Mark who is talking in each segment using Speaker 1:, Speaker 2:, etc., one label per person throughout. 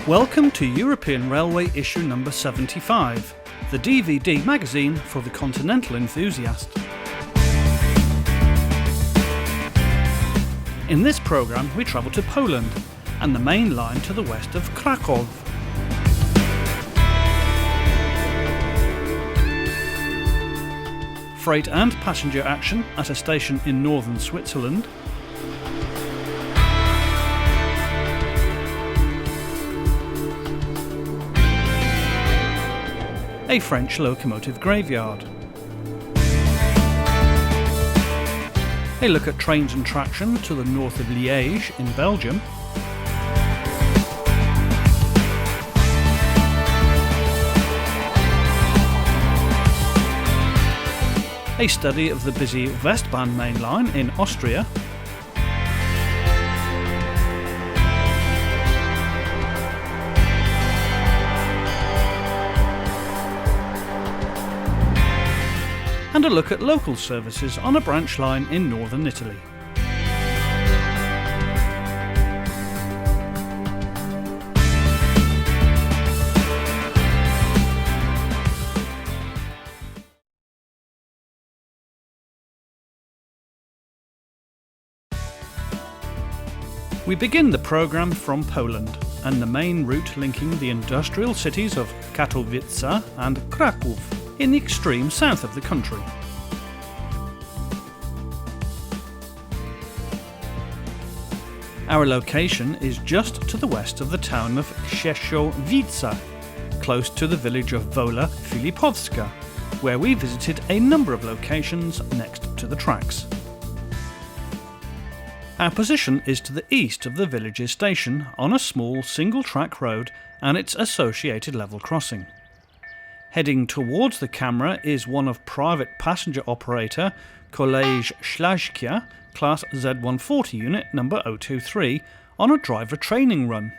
Speaker 1: Welcome to European Railway issue number 75, the DVD magazine for the continental enthusiast. In this programme we travel to Poland and the main line to the west of Kraków. Freight and passenger action at a station in northern Switzerland. A French locomotive graveyard. A look at trains and traction to the north of Liège in Belgium. A study of the busy Westbahn main line in Austria. And a look at local services on a branch line in northern Italy. We begin the programme from Poland and the main route linking the industrial cities of Katowice and Kraków in the extreme south of the country. Our location is just to the west of the town of Katowice, close to the village of Wola Filipowska, where we visited a number of locations next to the tracks. Our position is to the east of the village's station on a small single-track road and its associated level crossing. Heading towards the camera is one of private passenger operator Collège Śląskie Class Z140 unit number 023 on a driver training run.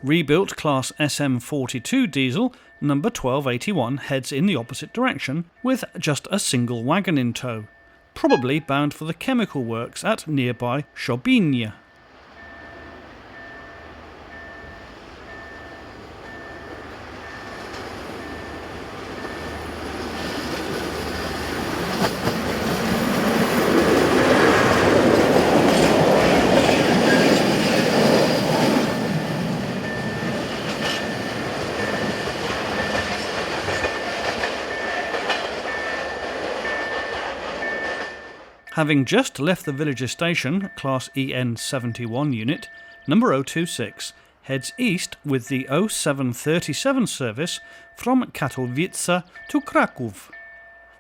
Speaker 1: Rebuilt Class SM42 diesel number 1281 heads in the opposite direction with just a single wagon in tow, probably bound for the chemical works at nearby Szobin. Having just left the village's station, Class EN71 unit, number 026, heads east with the 0737 service from Katowice to Kraków.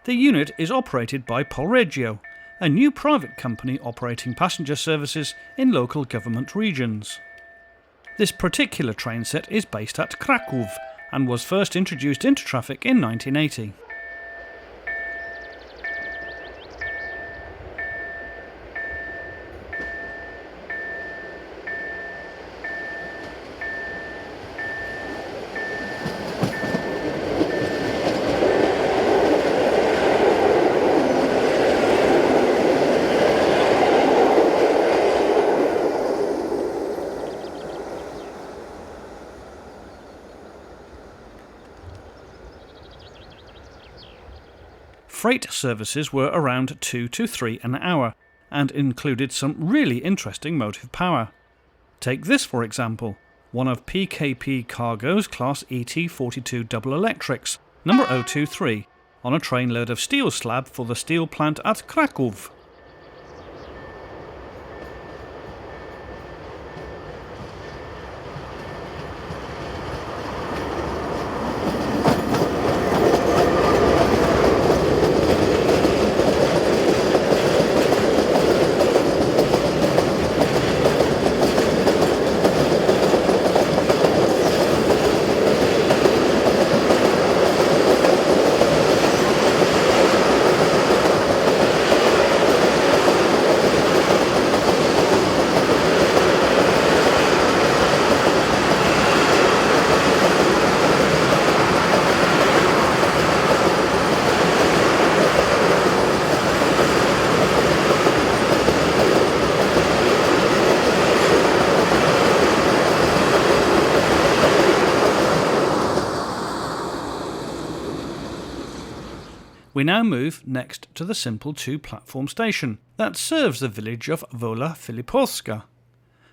Speaker 1: The unit is operated by Polregio, a new private company operating passenger services in local government regions. This particular train set is based at Kraków and was first introduced into traffic in 1980. Freight services were around 2 to 3 an hour and included some really interesting motive power. Take this for example, one of PKP Cargo's Class ET22 double electrics, number 023, on a trainload of steel slab for the steel plant at Kraków. We now move next to the simple two-platform station that serves the village of Wola Filipowska.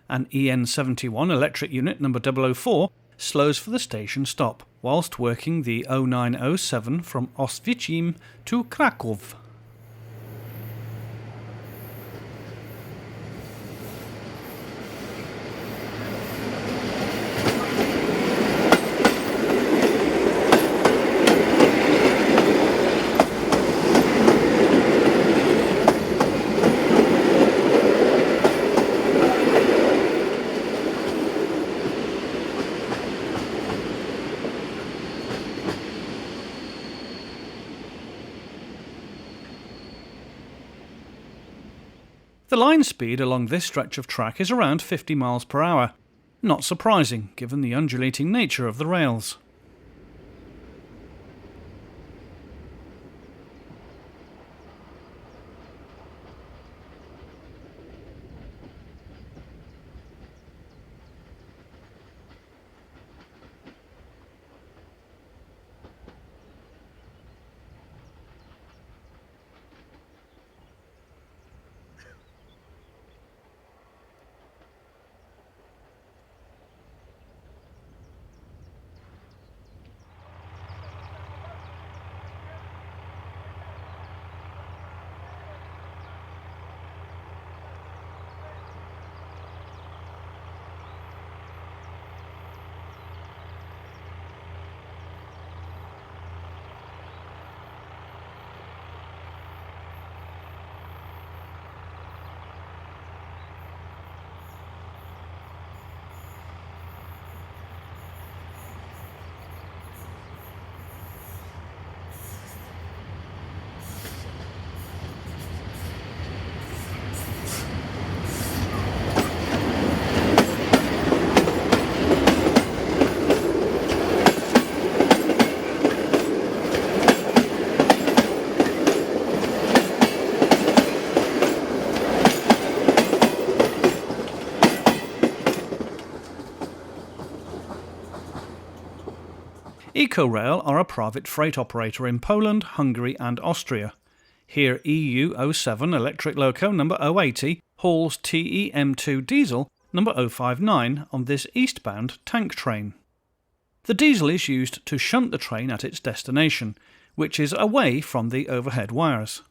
Speaker 1: An EN71 electric unit number 004 slows for the station stop, whilst working the 0907 from Oświęcim to Kraków. The line speed along this stretch of track is around 50 miles per hour. Not surprising, given the undulating nature of the rails. EcoRail are a private freight operator in Poland, Hungary and Austria. Here EU07 electric loco number 080 hauls TEM2 diesel number 059 on this eastbound tank train. The diesel is used to shunt the train at its destination, which is away from the overhead wires.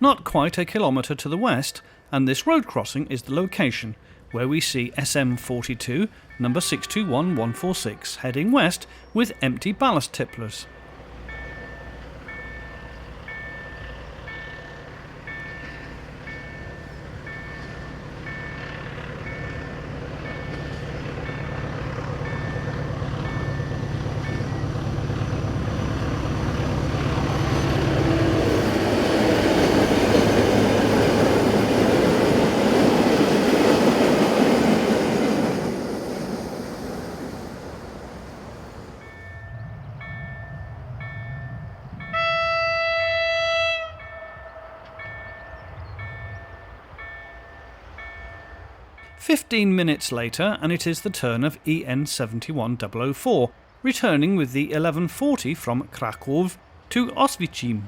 Speaker 1: not quite a kilometre to the west, and this road crossing is the location where we see SM42 number 621146 heading west with empty ballast tipplers. "15 minutes later, and it is the turn of EN71004, returning with the 1140 from Kraków to Oswiecim.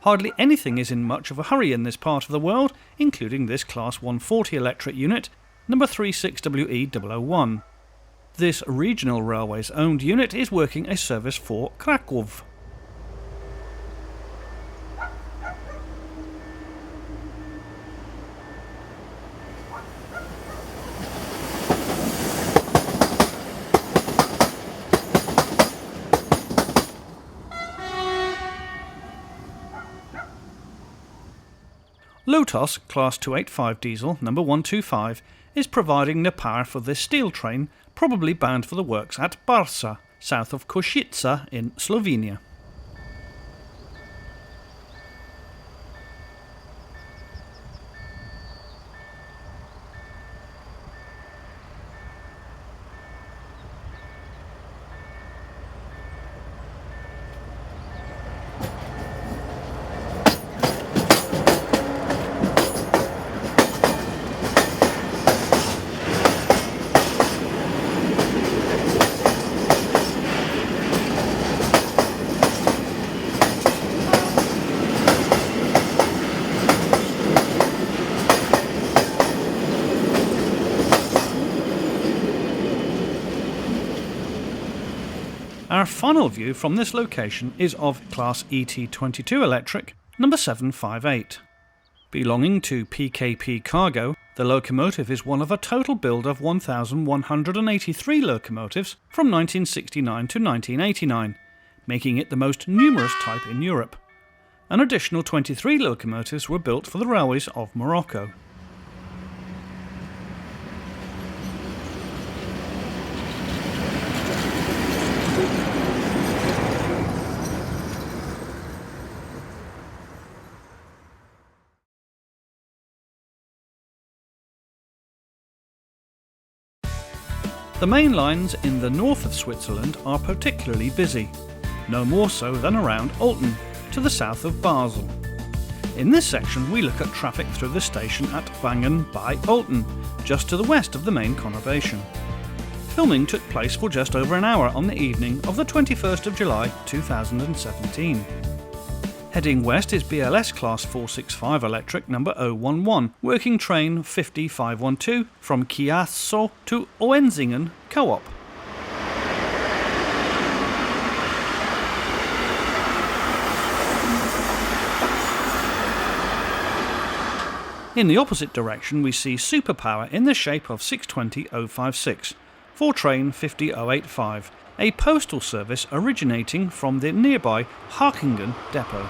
Speaker 1: Hardly anything is in much of a hurry in this part of the world, including this Class 140 electric unit, number 36WE001. This regional railways owned unit is working a service for Kraków. Lotos Class 285 diesel number 125 is providing the power for this steel train, probably bound for the works at Barsa, south of Katowice in Slovenia. Our final view from this location is of Class ET22 electric number 758. Belonging to PKP Cargo, the locomotive is one of a total build of 1,183 locomotives from 1969 to 1989, making it the most numerous type in Europe. An additional 23 locomotives were built for the railways of Morocco. The main lines in the north of Switzerland are particularly busy, no more so than around Olten, to the south of Basel. In this section we look at traffic through the station at Wangen by Olten, just to the west of the main conurbation. Filming took place for just over an hour on the evening of the 21st of July 2017. Heading west is BLS Class 465 electric number 011, working train 50512 from Katowice to Owensingen Co-op. In the opposite direction we see superpower in the shape of 620056 for train 50085, a postal service originating from the nearby Harkingen depot.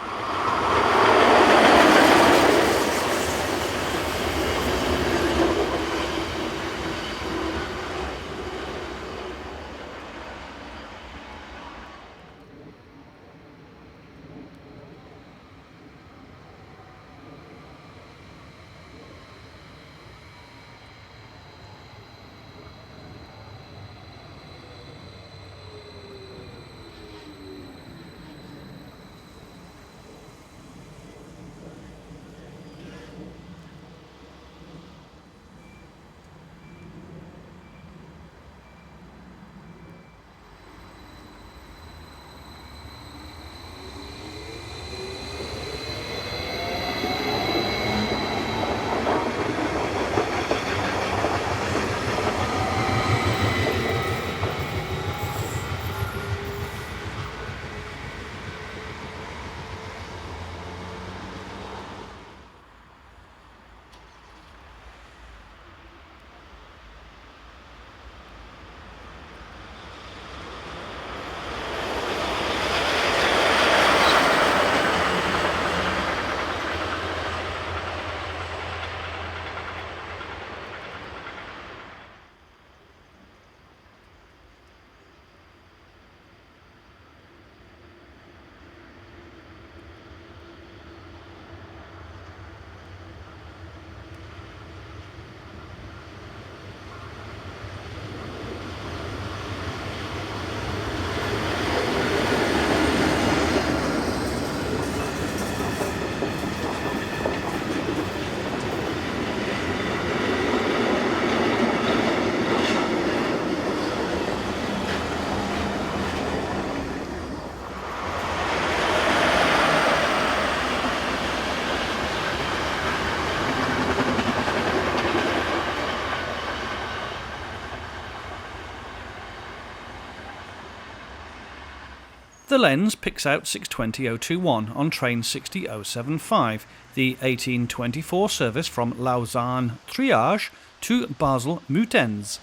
Speaker 1: The lens picks out 620-021 on train 60075, the 1824 service from Lausanne Triage to Basel Muttenz.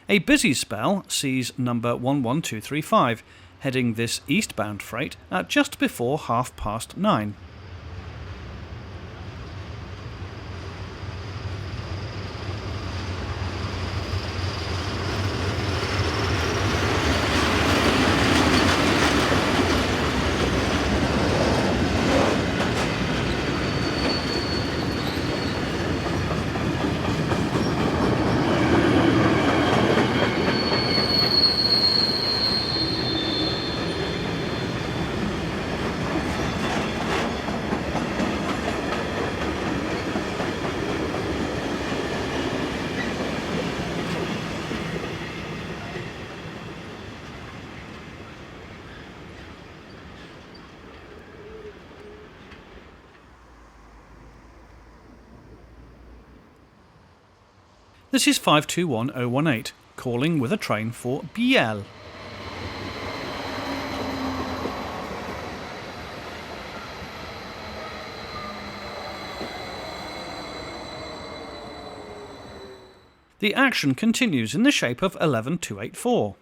Speaker 1: A busy spell sees number 11235 heading this eastbound freight at just before 9:30. This is 521018, calling with a train for Biel. The action continues in the shape of 11284.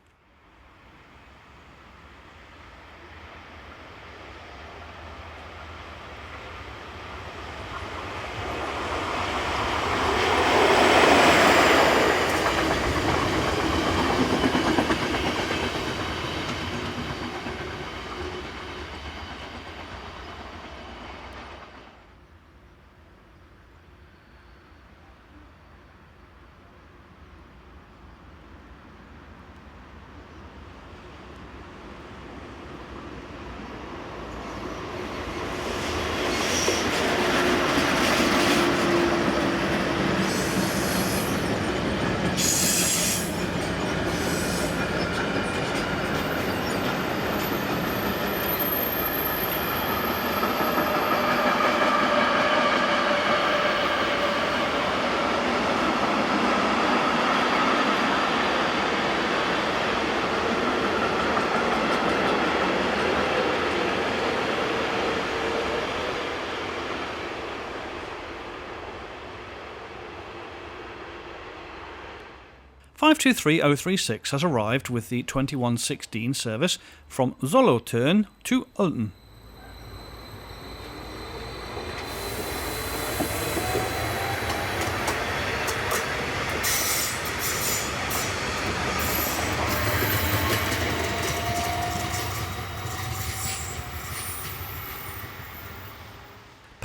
Speaker 1: (523.036) has arrived with the 2116 service from Zollotern to Olten.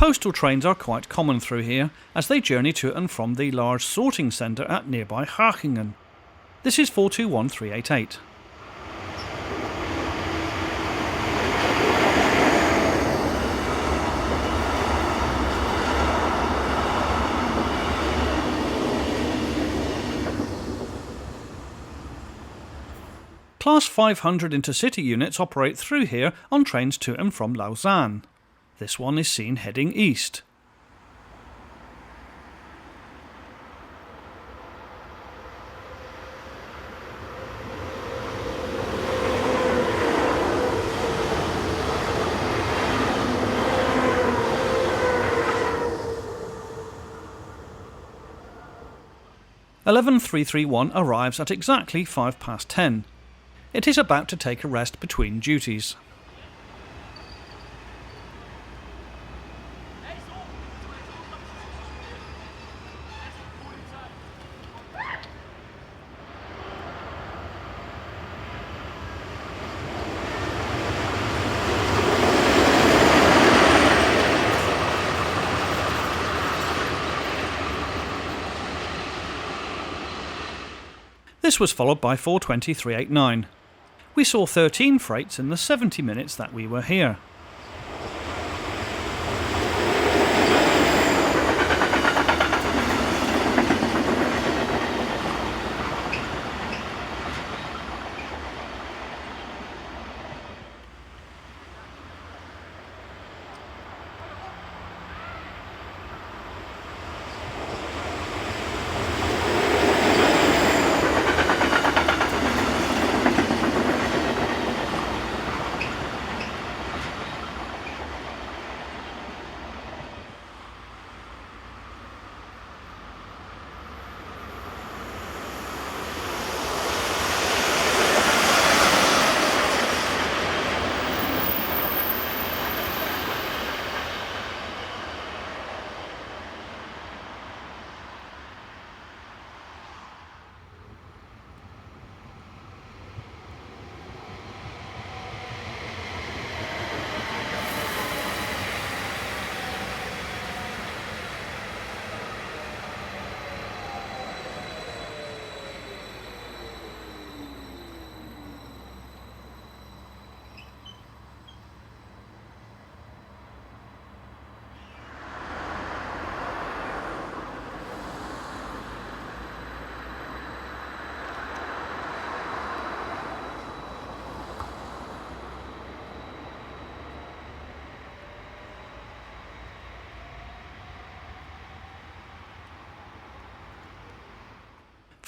Speaker 1: postal trains are quite common through here as they journey to and from the large sorting centre at nearby Hachingen. This is 421388. Class 500 intercity units operate through here on trains to and from Lausanne. This one is seen heading east. (11331) arrives at exactly 10:05. It is about to take a rest between duties. This was followed by 420389. We saw 13 freights in the 70 minutes that we were here.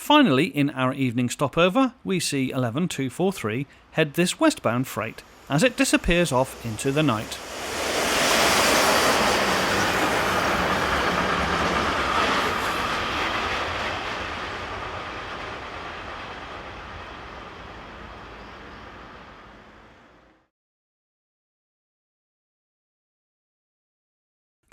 Speaker 1: Finally, in our evening stopover, we see 11243 head this westbound freight as it disappears off into the night.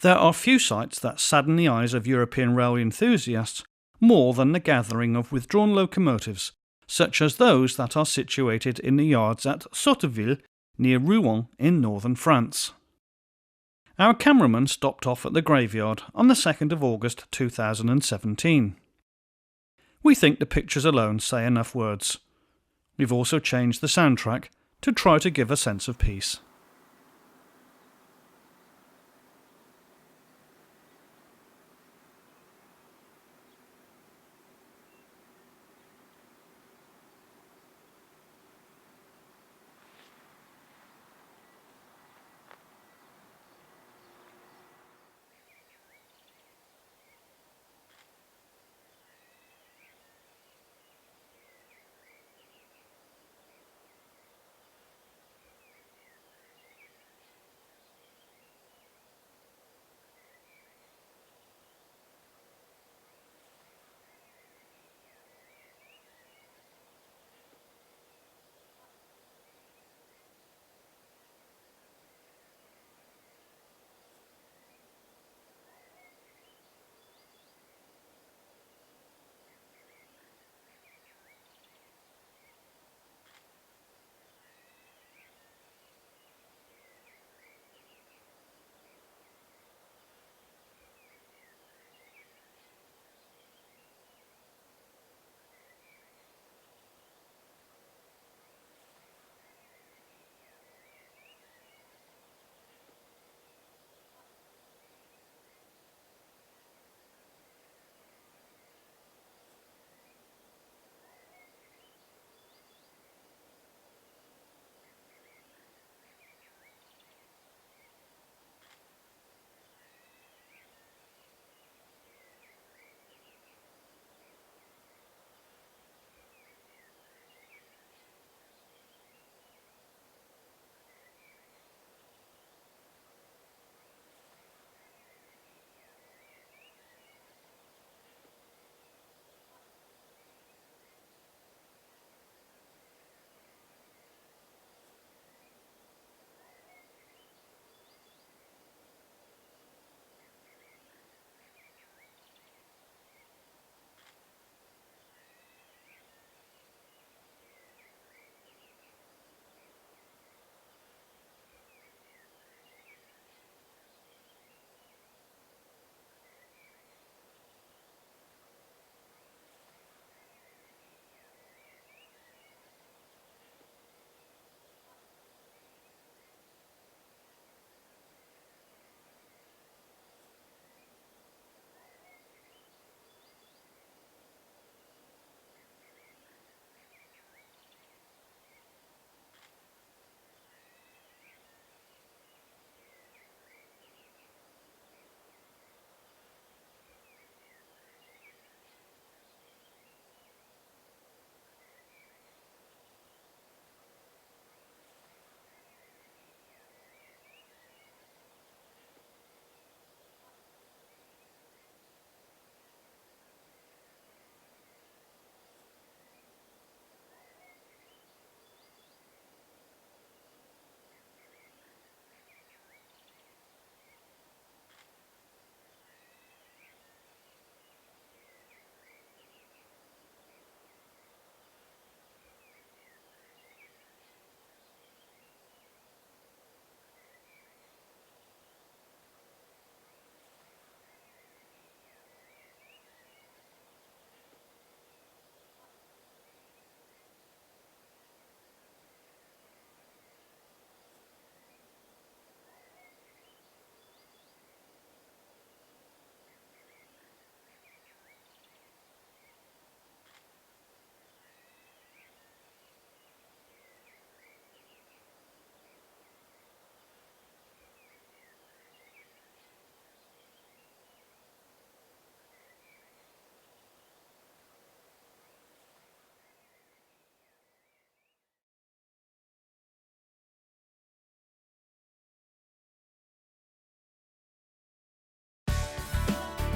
Speaker 1: There are few sights that sadden the eyes of European railway enthusiasts more than the gathering of withdrawn locomotives, such as those that are situated in the yards at Sotteville, near Rouen in northern France. Our cameraman stopped off at the graveyard on the 2nd of August 2017. We think the pictures alone say enough words. We've also changed the soundtrack to try to give a sense of peace.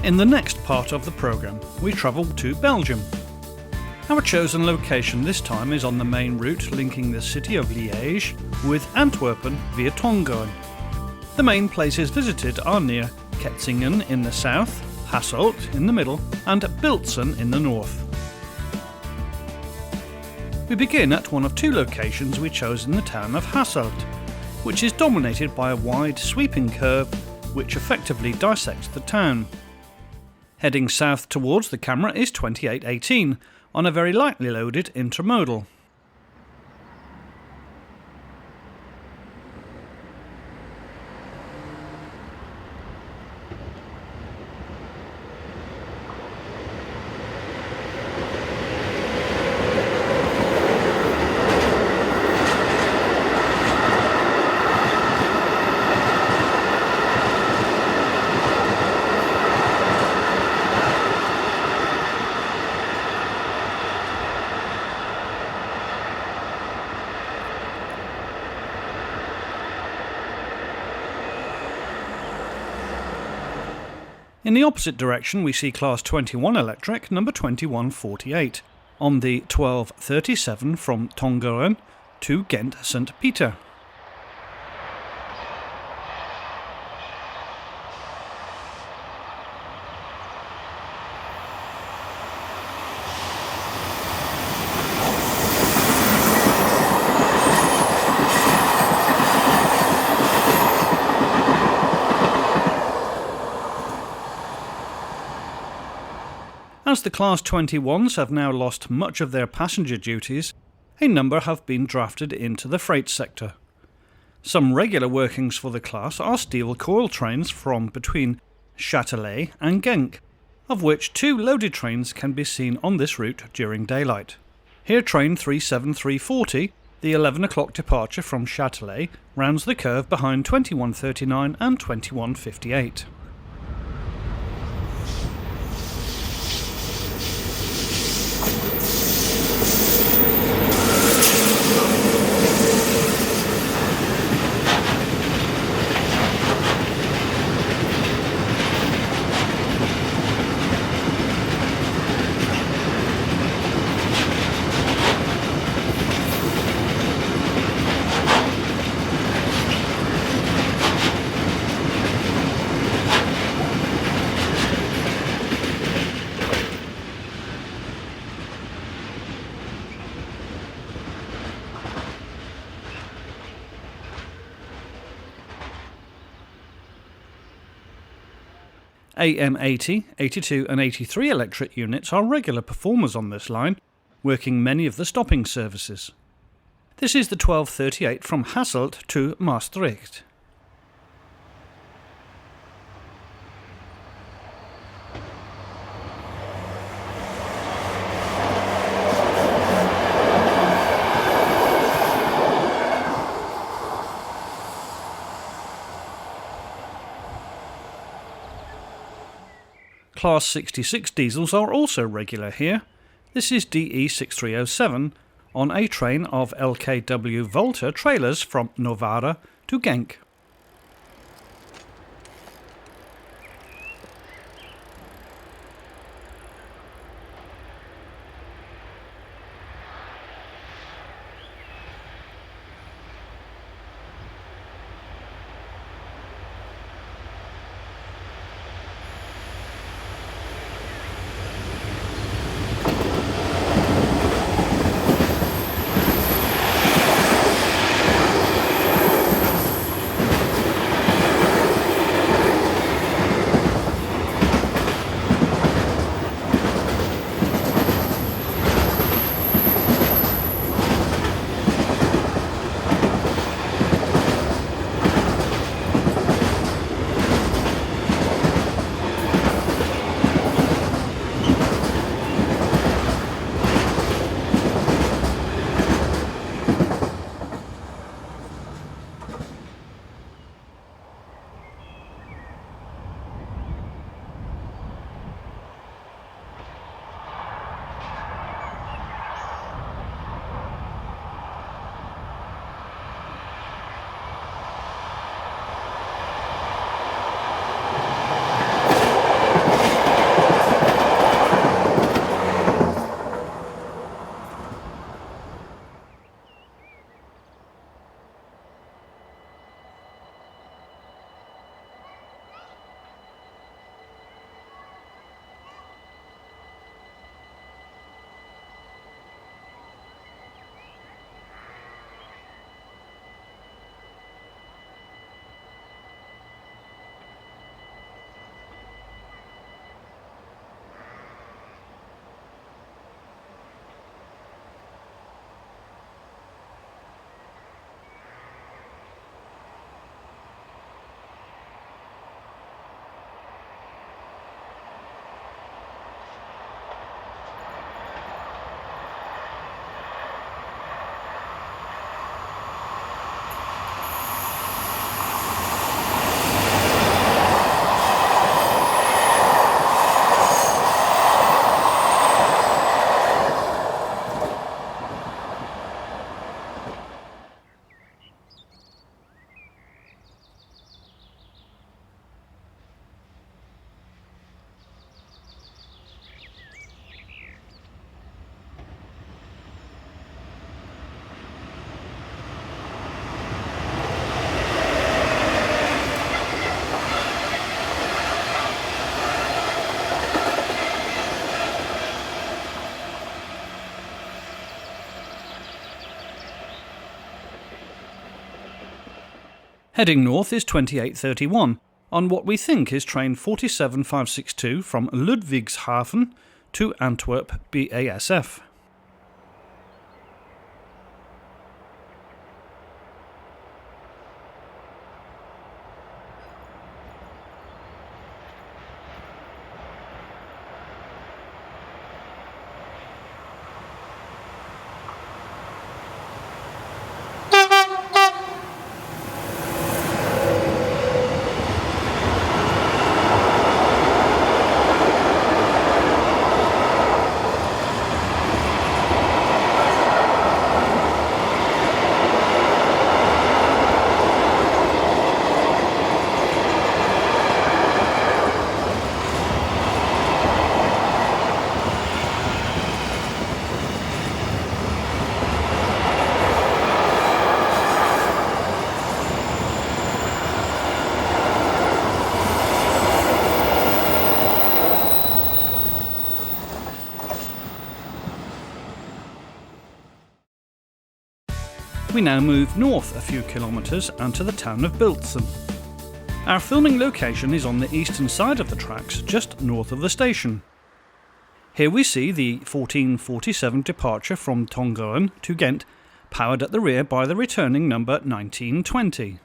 Speaker 1: In the next part of the programme, we travel to Belgium. Our chosen location this time is on the main route linking the city of Liège with Antwerpen via Tongeren. The main places visited are near Ketzingen in the south, Hasselt in the middle, and Biltzen in the north. We begin at one of two locations we chose in the town of Hasselt, which is dominated by a wide sweeping curve which effectively dissects the town. Heading south towards the camera is 2818 on a very lightly loaded intermodal. In the opposite direction we see Class 21 electric number 2148 on the 1237 from Tongeren to Ghent St. Pieter. As the Class 21s have now lost much of their passenger duties, a number have been drafted into the freight sector. Some regular workings for the class are steel coil trains from between Châtelet and Genk, of which two loaded trains can be seen on this route during daylight. Here train 37340, the 11 o'clock departure from Châtelet, rounds the curve behind 2139 and 2158. AM80, 82 and 83 electric units are regular performers on this line, working many of the stopping services. This is the 1238 from Hasselt to Maastricht. Class 66 diesels are also regular here. This is DE6307 on a train of LKW Volta trailers from Novara to Genk. Heading north is 2831, on what we think is train 47562 from Ludwigshafen to Antwerp BASF. We now move north a few kilometres and to the town of Bültzen. Our filming location is on the eastern side of the tracks, just north of the station. Here we see the 1447 departure from Tongeren to Ghent, powered at the rear by the returning number 1920.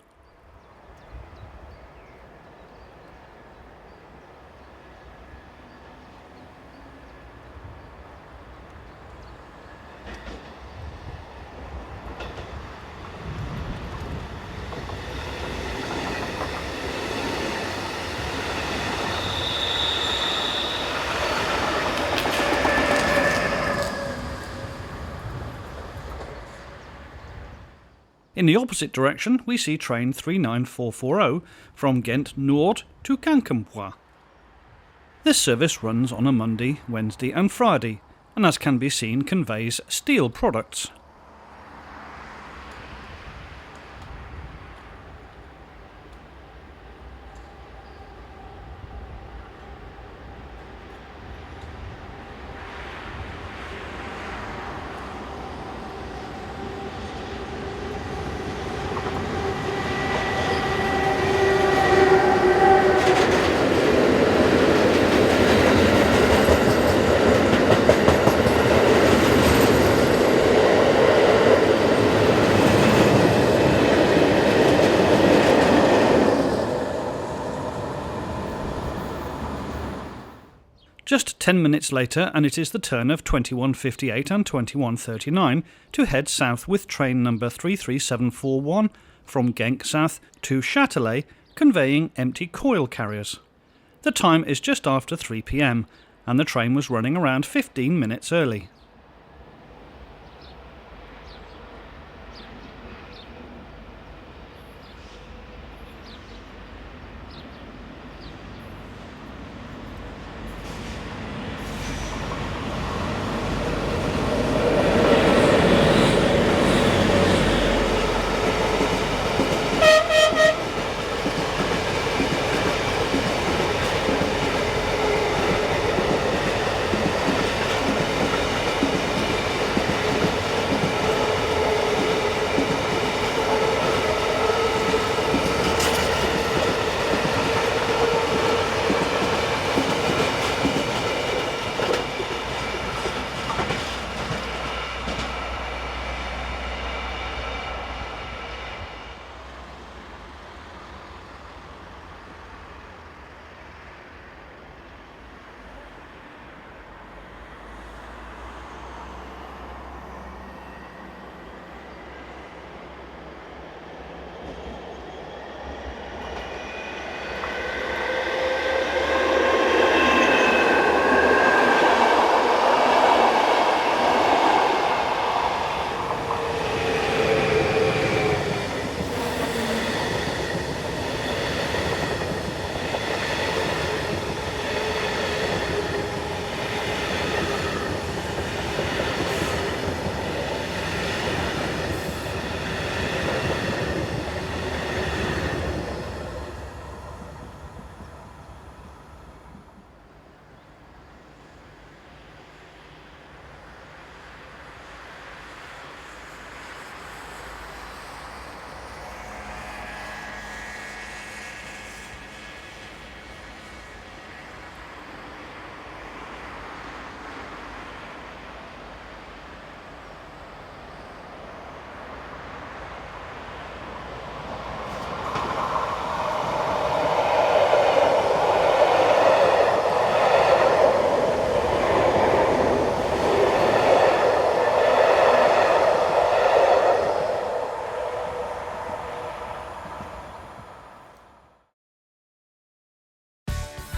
Speaker 1: In the opposite direction, we see train 39440 from Ghent Noord to Quincampoix. This service runs on a Monday, Wednesday and Friday, and as can be seen conveys steel products. Just 10 minutes later, and it is the turn of 2158 and 2139 to head south with train number 33741 from Genk south to Châtelet, conveying empty coil carriers. The time is just after 3 p.m, and the train was running around 15 minutes early.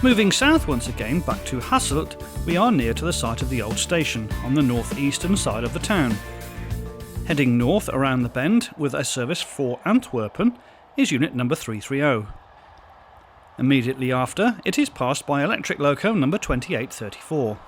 Speaker 1: Moving south once again back to Hasselt, we are near to the site of the old station, on the northeastern side of the town. Heading north around the bend with a service for Antwerpen is unit number 330. Immediately after, it is passed by electric loco number 2834.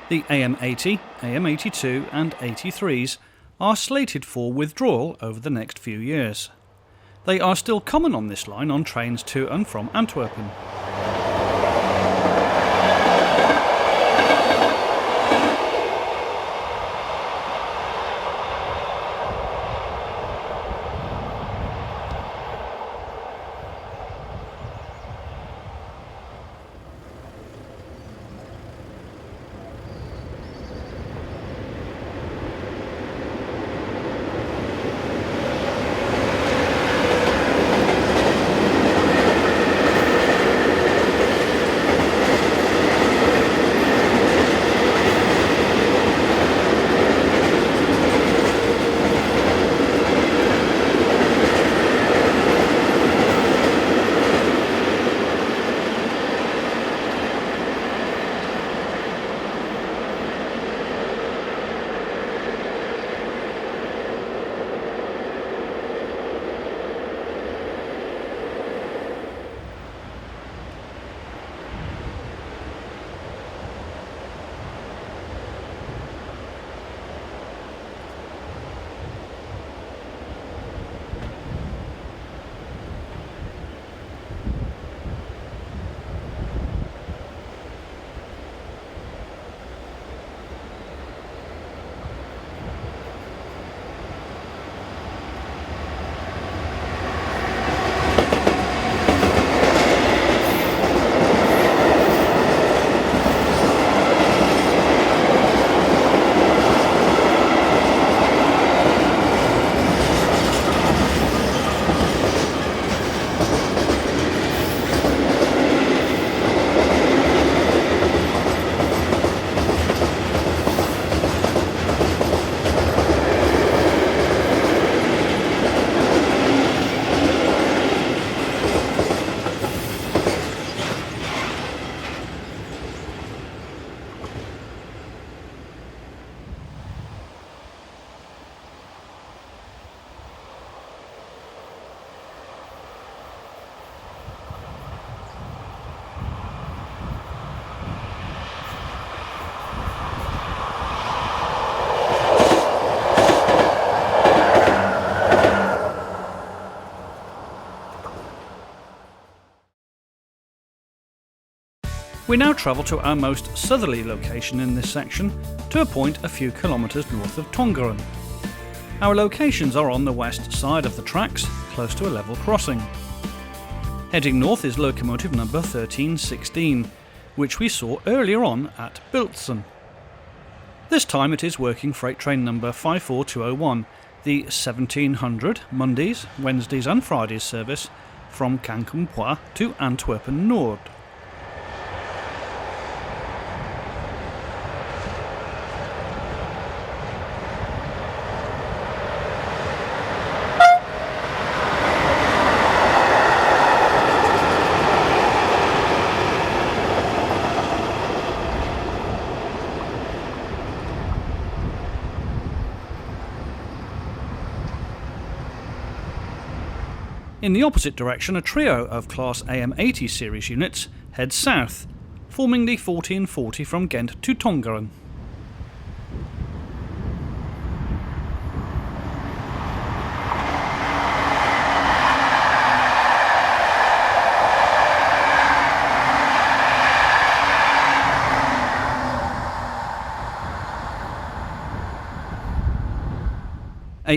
Speaker 1: The AM80, AM82 and 83s are slated for withdrawal over the next few years. They are still common on this line on trains to and from Antwerpen. We now travel to our most southerly location in this section, to a point a few kilometres north of Tongeren. Our locations are on the west side of the tracks, close to a level crossing. Heading north is locomotive number 1316, which we saw earlier on at Pölten. This time it is working freight train number 54201, the 1700 Mondays, Wednesdays and Fridays service from Quincampoix to Antwerpen Noord. In the opposite direction, a trio of Class AM80 series units heads south, forming the 1440 from Ghent to Tongeren.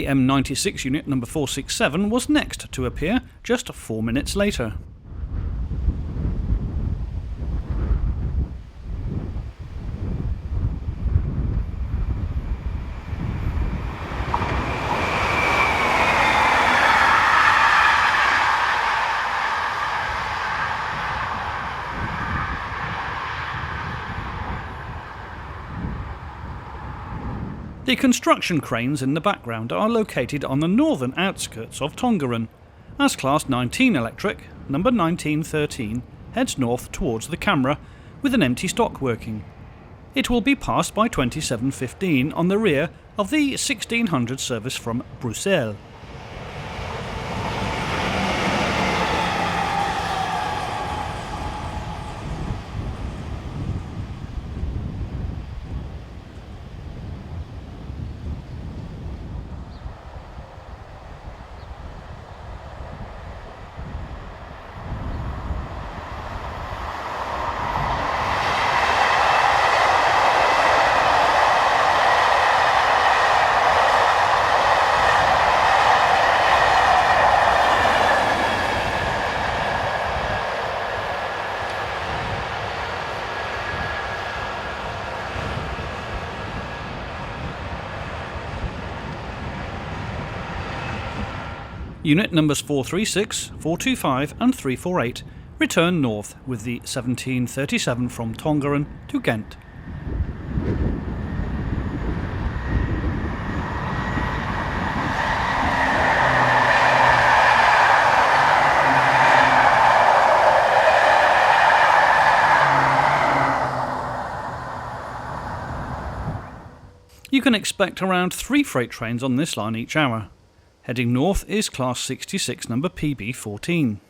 Speaker 1: Am96 unit number 467 was next to appear, just 4 minutes later. The construction cranes in the background are located on the northern outskirts of Tongeren, as Class 19 electric, number 1913, heads north towards the camera with an empty stock working. It will be passed by 2715 on the rear of the 1600 service from Bruxelles. Unit numbers 436, 425 and 348 return north with the 1737 from Tongeren to Ghent. You can expect around 3 freight trains on this line each hour. Heading north is Class 66 number PB14.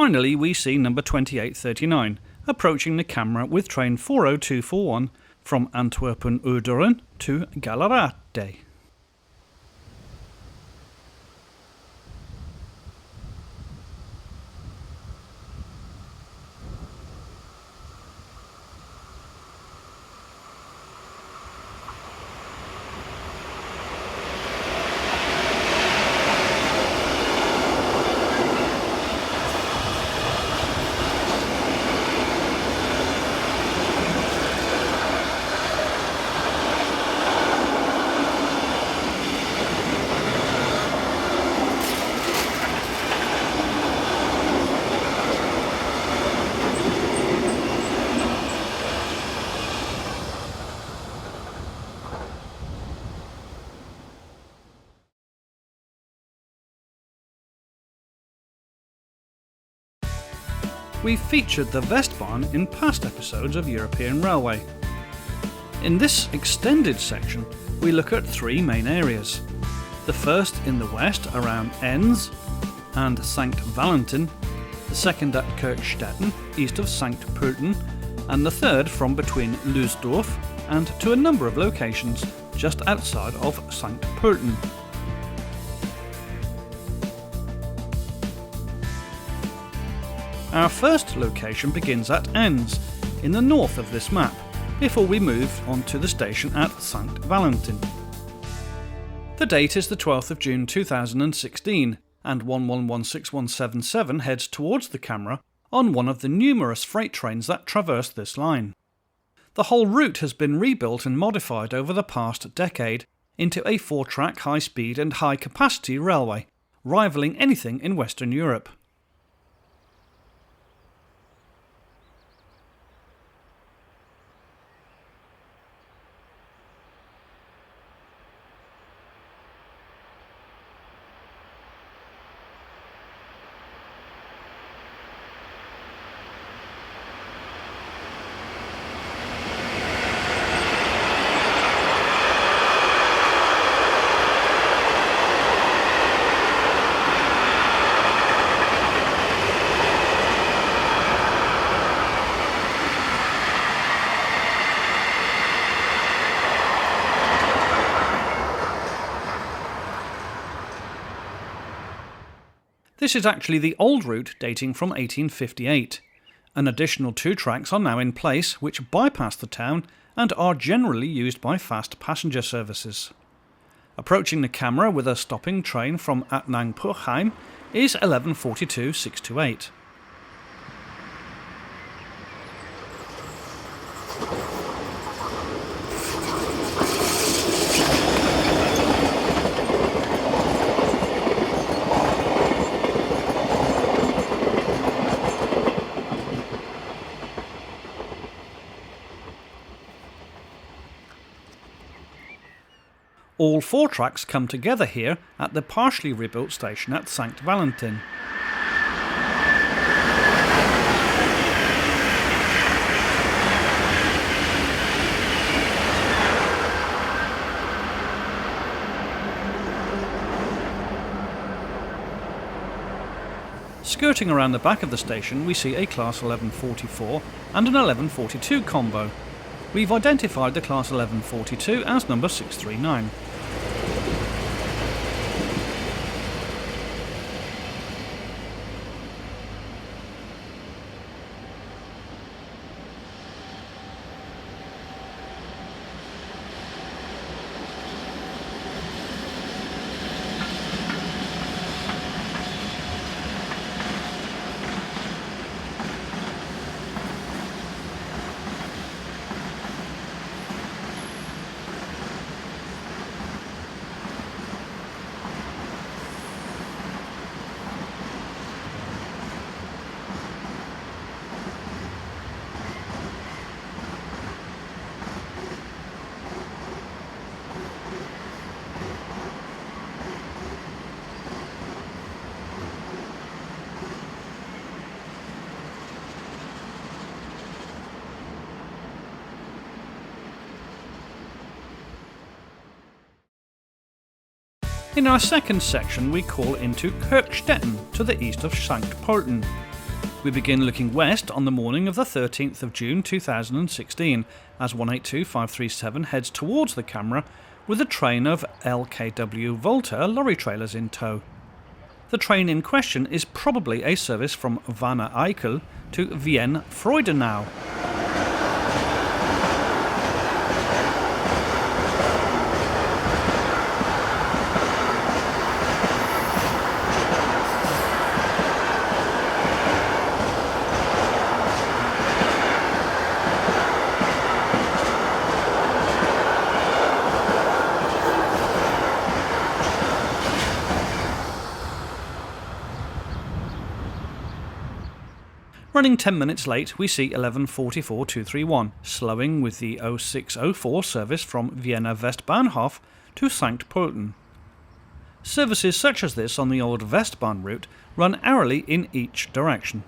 Speaker 1: Finally, we see number 2839 approaching the camera with train 40241 from Antwerpen-Ouderen to Gallerate. We've featured the Westbahn in past episodes of European Railway. In this extended section, we look at 3 main areas. The first in the west around Enns and St. Valentin, the second at Kirchstetten, east of St.Pölten, and the third from between Leusdorf and to a number of locations just outside of St.Pölten. Our first location begins at Enns, in the north of this map, before we move on to the station at St. Valentin. The date is the 12th of June 2016, and 111677 heads towards the camera on one of the numerous freight trains that traverse this line. The whole route has been rebuilt and modified over the past decade into a 4-track high-speed and high-capacity railway, rivalling anything in Western Europe. This is actually the old route dating from 1858. An additional 2 tracks are now in place which bypass the town and are generally used by fast passenger services. Approaching the camera with a stopping train from Atnang-Puchheim is 1142-628. All 4 tracks come together here at the partially rebuilt station at St. Valentin. Skirting around the back of the station, we see a Class 1144 and an 1142 combo. We've identified the Class 1142 as number 639. In our second section we call into Kirchstetten to the east of St.Pölten. We begin looking west on the morning of the 13th of June 2016 as 182537 heads towards the camera with a train of LKW Volta lorry trailers in tow. The train in question is probably a service from Wangen Eickel to Vienne Freudenau. Running 10 minutes late, we see 1144-231, slowing with the 0604 service from Vienna Westbahnhof to St. Pölten. Services such as this on the old Westbahn route run hourly in each direction.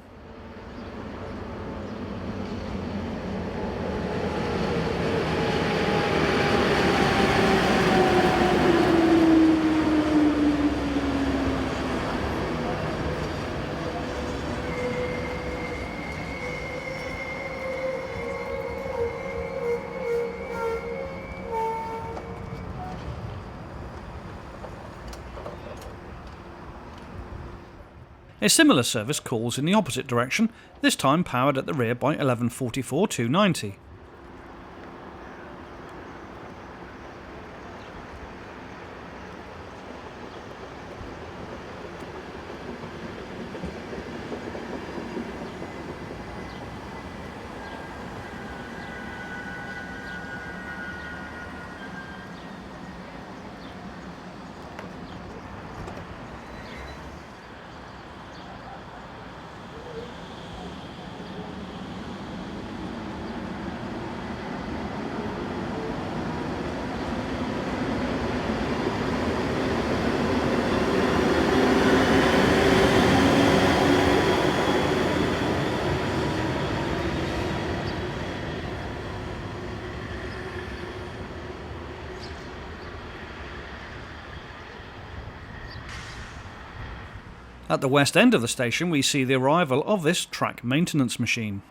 Speaker 1: A similar service calls in the opposite direction, this time powered at the rear by 1144 290. At the west end of the station we see the arrival of this track maintenance machine.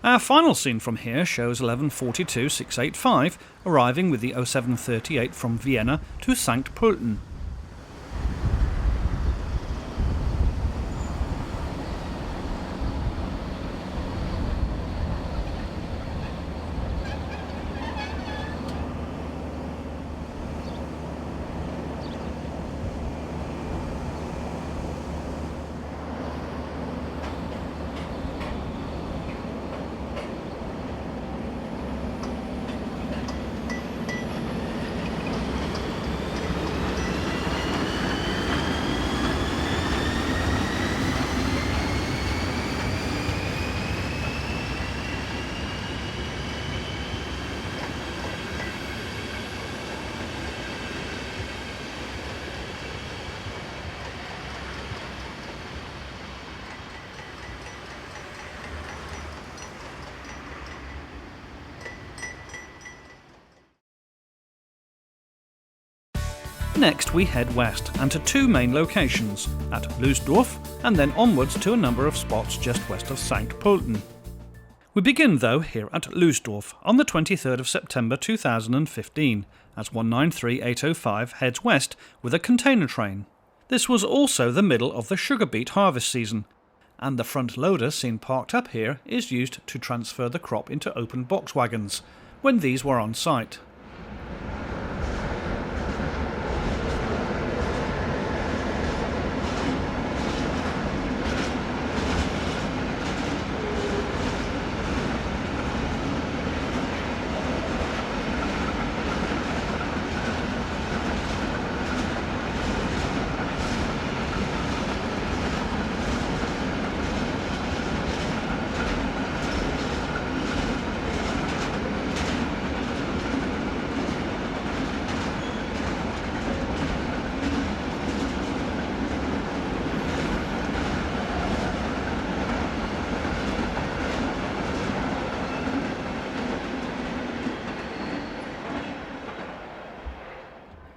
Speaker 1: Our final scene from here shows 1142 685 arriving with the 0738 from Vienna to St.Pölten. Next we head west and to two main locations, at Loosdorf and then onwards to a number of spots just west of St.Pölten. We begin though here at Loesdorf on the 23rd of September 2015 as 193805 heads west with a container train. This was also the middle of the sugar beet harvest season, and the front loader seen parked up here is used to transfer the crop into open box wagons when these were on site.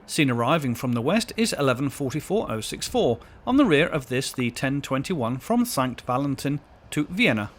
Speaker 1: Seen arriving from the west is 1144-064, on the rear of this the 1021 from St. Valentin to Vienna.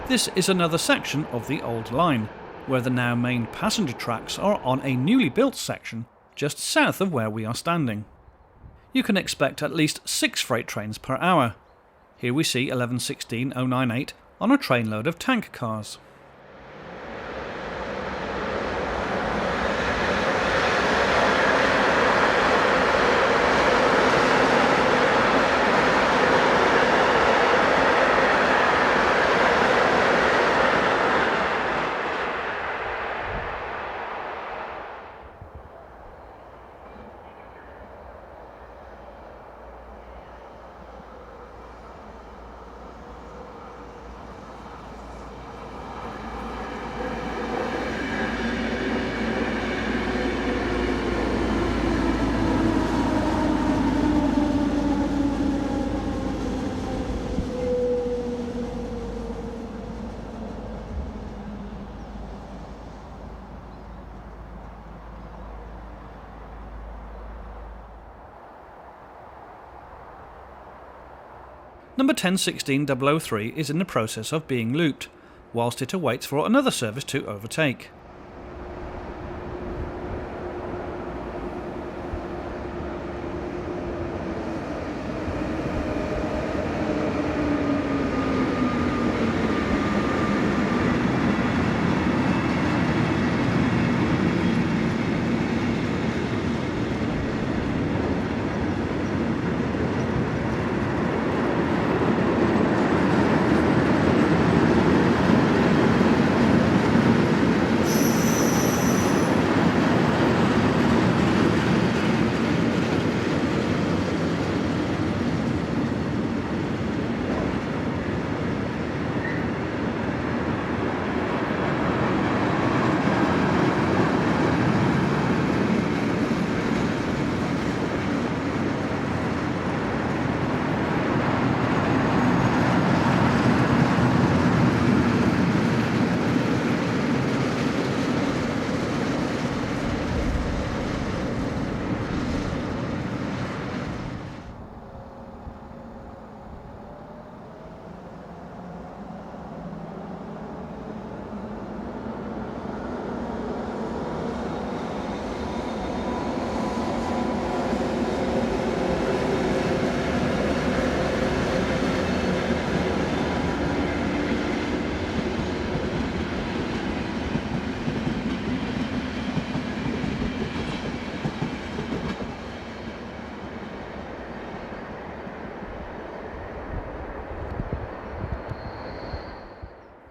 Speaker 1: This is another section of the old line, where the now main passenger tracks are on a newly built section just south of where we are standing. You can expect at least 6 freight trains per hour. Here we see 1116-098 on a trainload of tank cars. Number 1016-003 is in the process of being looped, whilst it awaits for another service to overtake.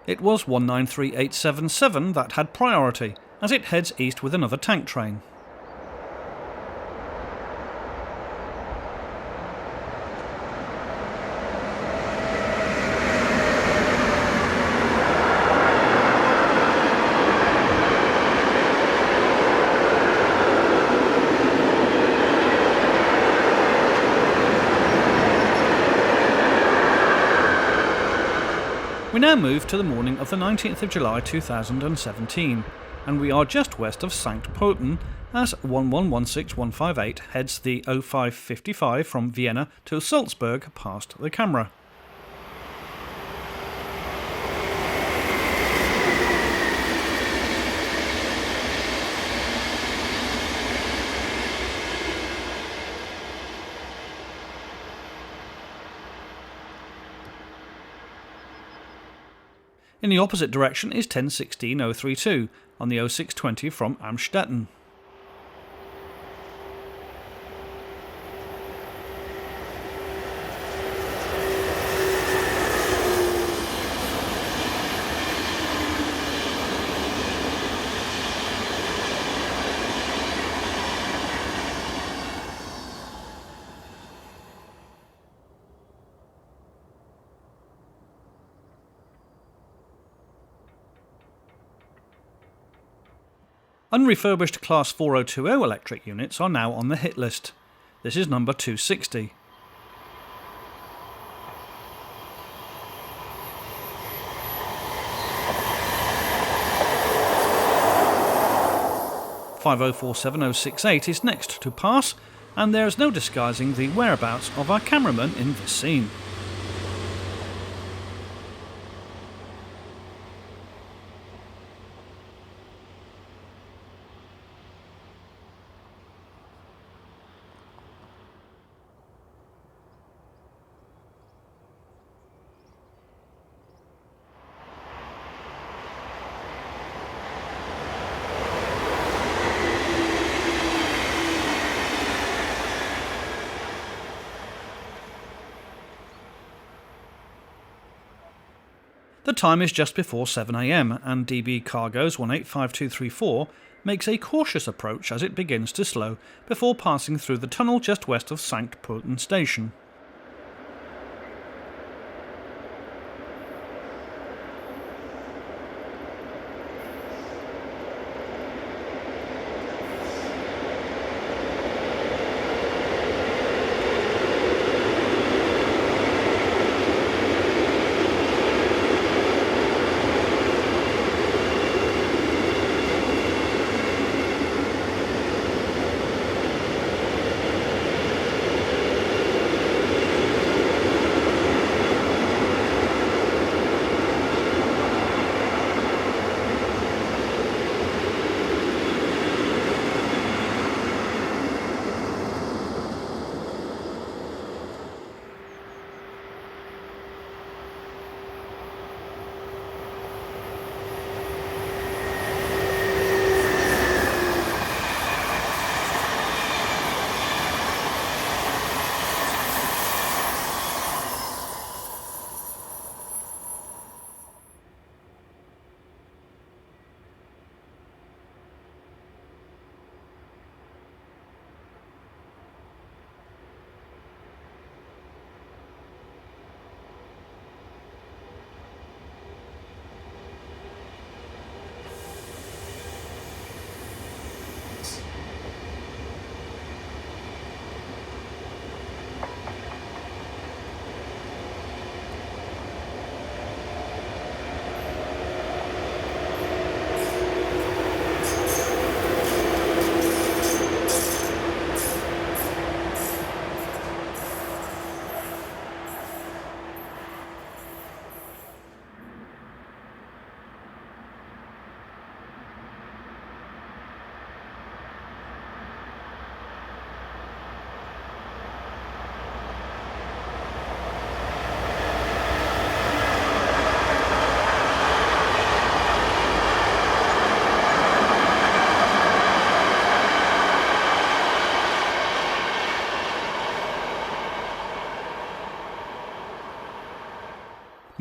Speaker 1: It was 193877 that had priority, as it heads east with another tank train. We now move to the morning of the 19th of July 2017, and we are just west of St.Pölten as 1116158 heads the 0555 from Vienna to Salzburg past the camera. In the opposite direction is 1016032 on the 0620 from Amstetten. Unrefurbished Class 4020 electric units are now on the hit list. This is number 260. (5047-068) is next to pass, and there is no disguising the whereabouts of our cameraman in this scene. The time is just before 7 AM, and DB Cargo's 185234 makes a cautious approach as it begins to slow before passing through the tunnel just west of St.Pölten station.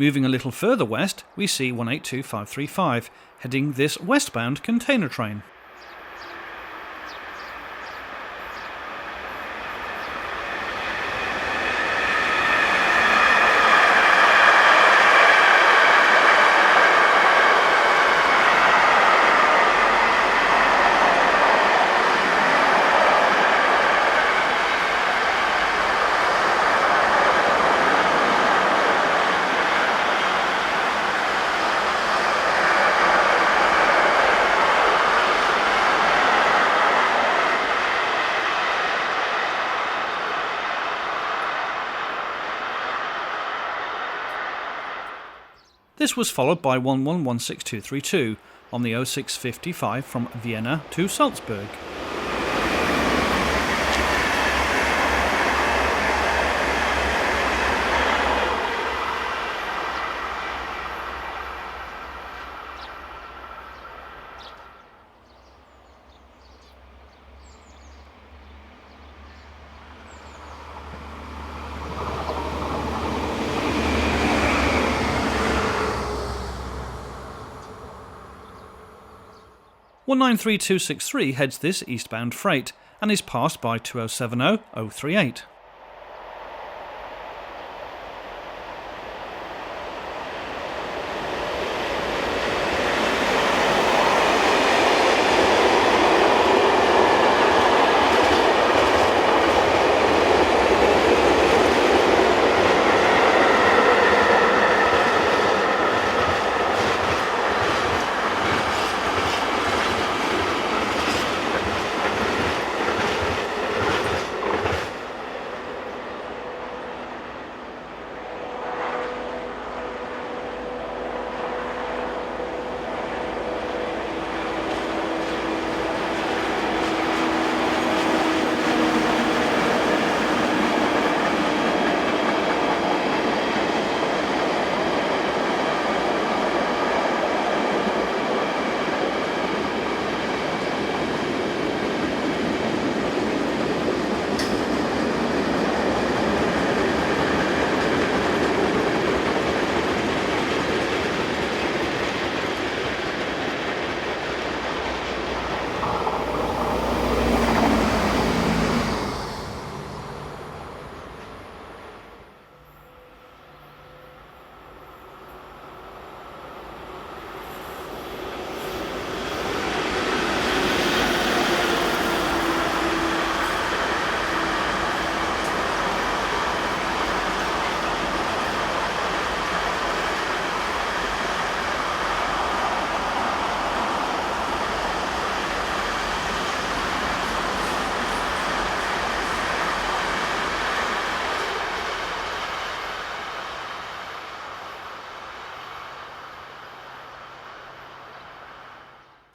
Speaker 1: Moving a little further west, we see 182535, heading this westbound container train. This was followed by 1116232 on the 0655 from Vienna to Salzburg. (193.263) heads this eastbound freight and is passed by 2070-038.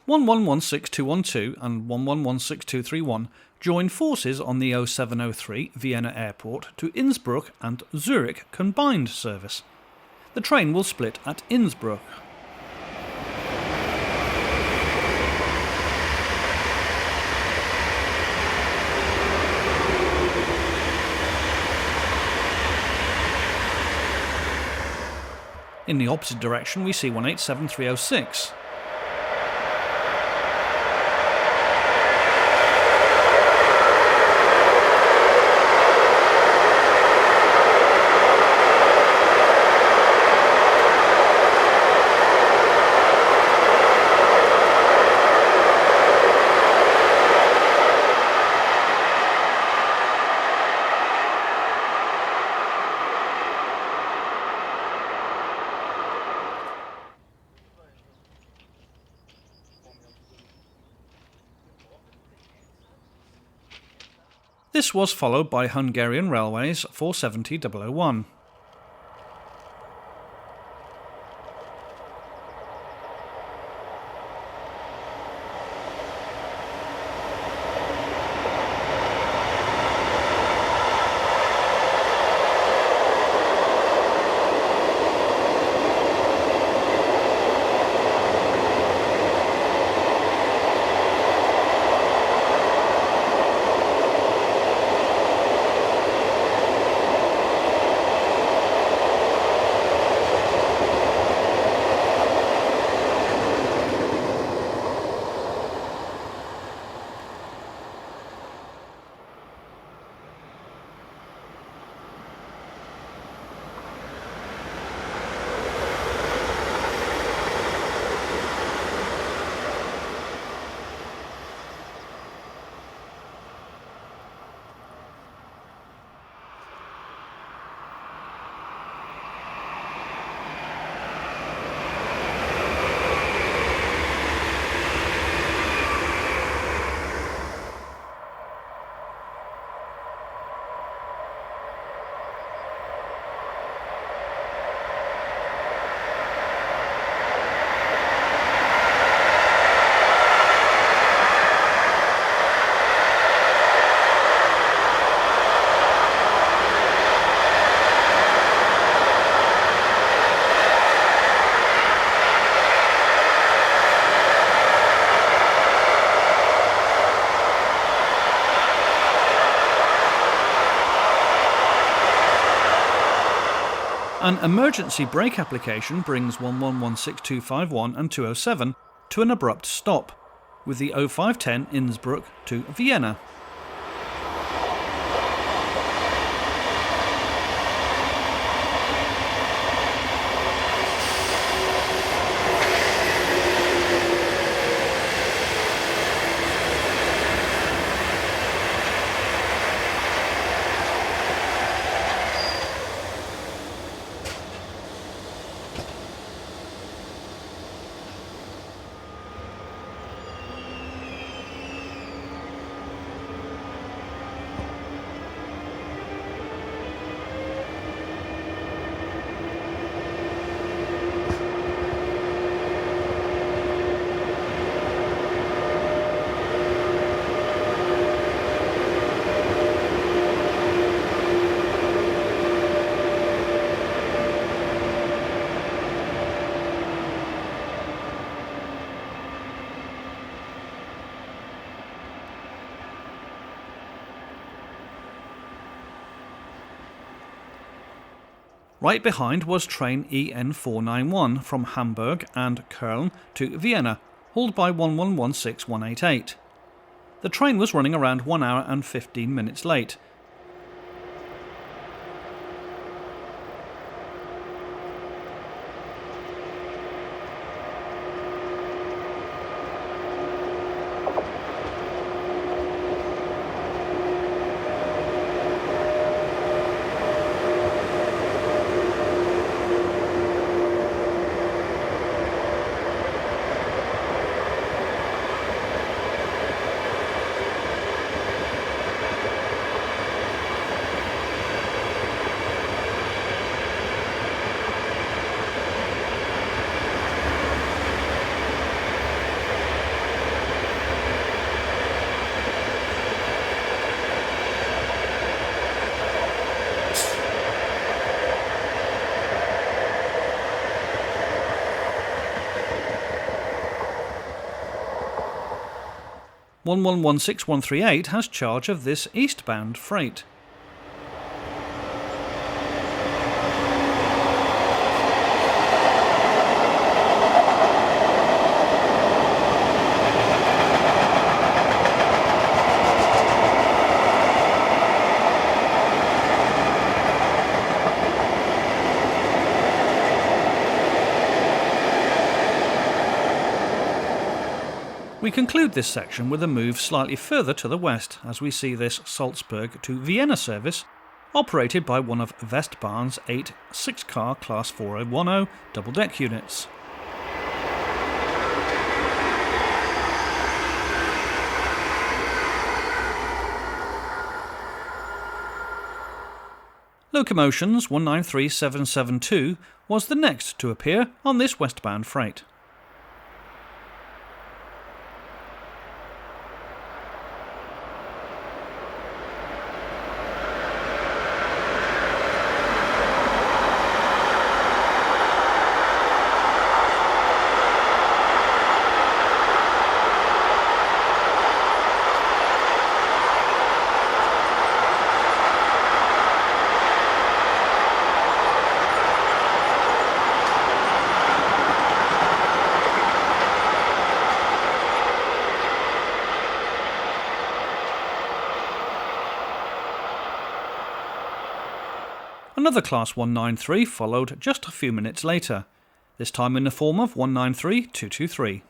Speaker 1: (1116212 and 1116231) joined forces on the 0703 Vienna Airport to Innsbruck and Zurich combined service. The train will split at Innsbruck. In the opposite direction we see 187306. This was followed by Hungarian Railways 470-001. An emergency brake application brings 1116251 and 207 to an abrupt stop, with the 0510 Innsbruck to Vienna. Right behind was train EN491 from Hamburg and Köln to Vienna, hauled by 1116188. The train was running around 1 hour and 15 minutes late. (1116138) has charge of this eastbound freight. We conclude this section with a move slightly further to the west as we see this Salzburg to Vienna service operated by one of Westbahn's 8 6-car Class 4010 double-deck units. Locomotions 193772 was the next to appear on this westbound freight. Another Class 193 followed just a few minutes later, this time in the form of 193223.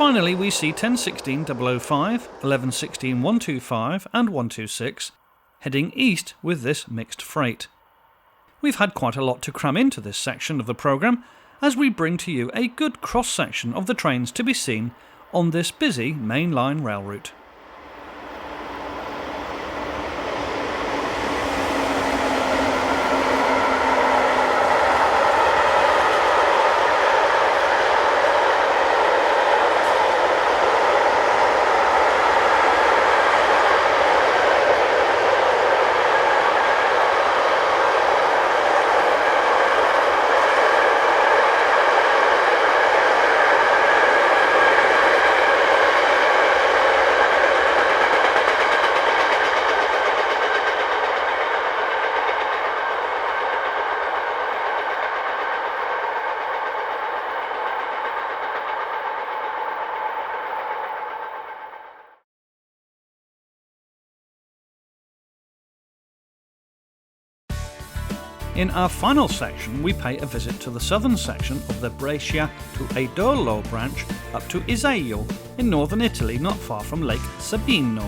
Speaker 1: Finally, we see 1016 005, 1116 125 and 126 heading east with this mixed freight. We've had quite a lot to cram into this section of the programme as we bring to you a good cross-section of the trains to be seen on this busy mainline rail route. In our final section, we pay a visit to the southern section of the Brescia to Edolo branch up to Iseo in northern Italy, not far from Lake Sabino.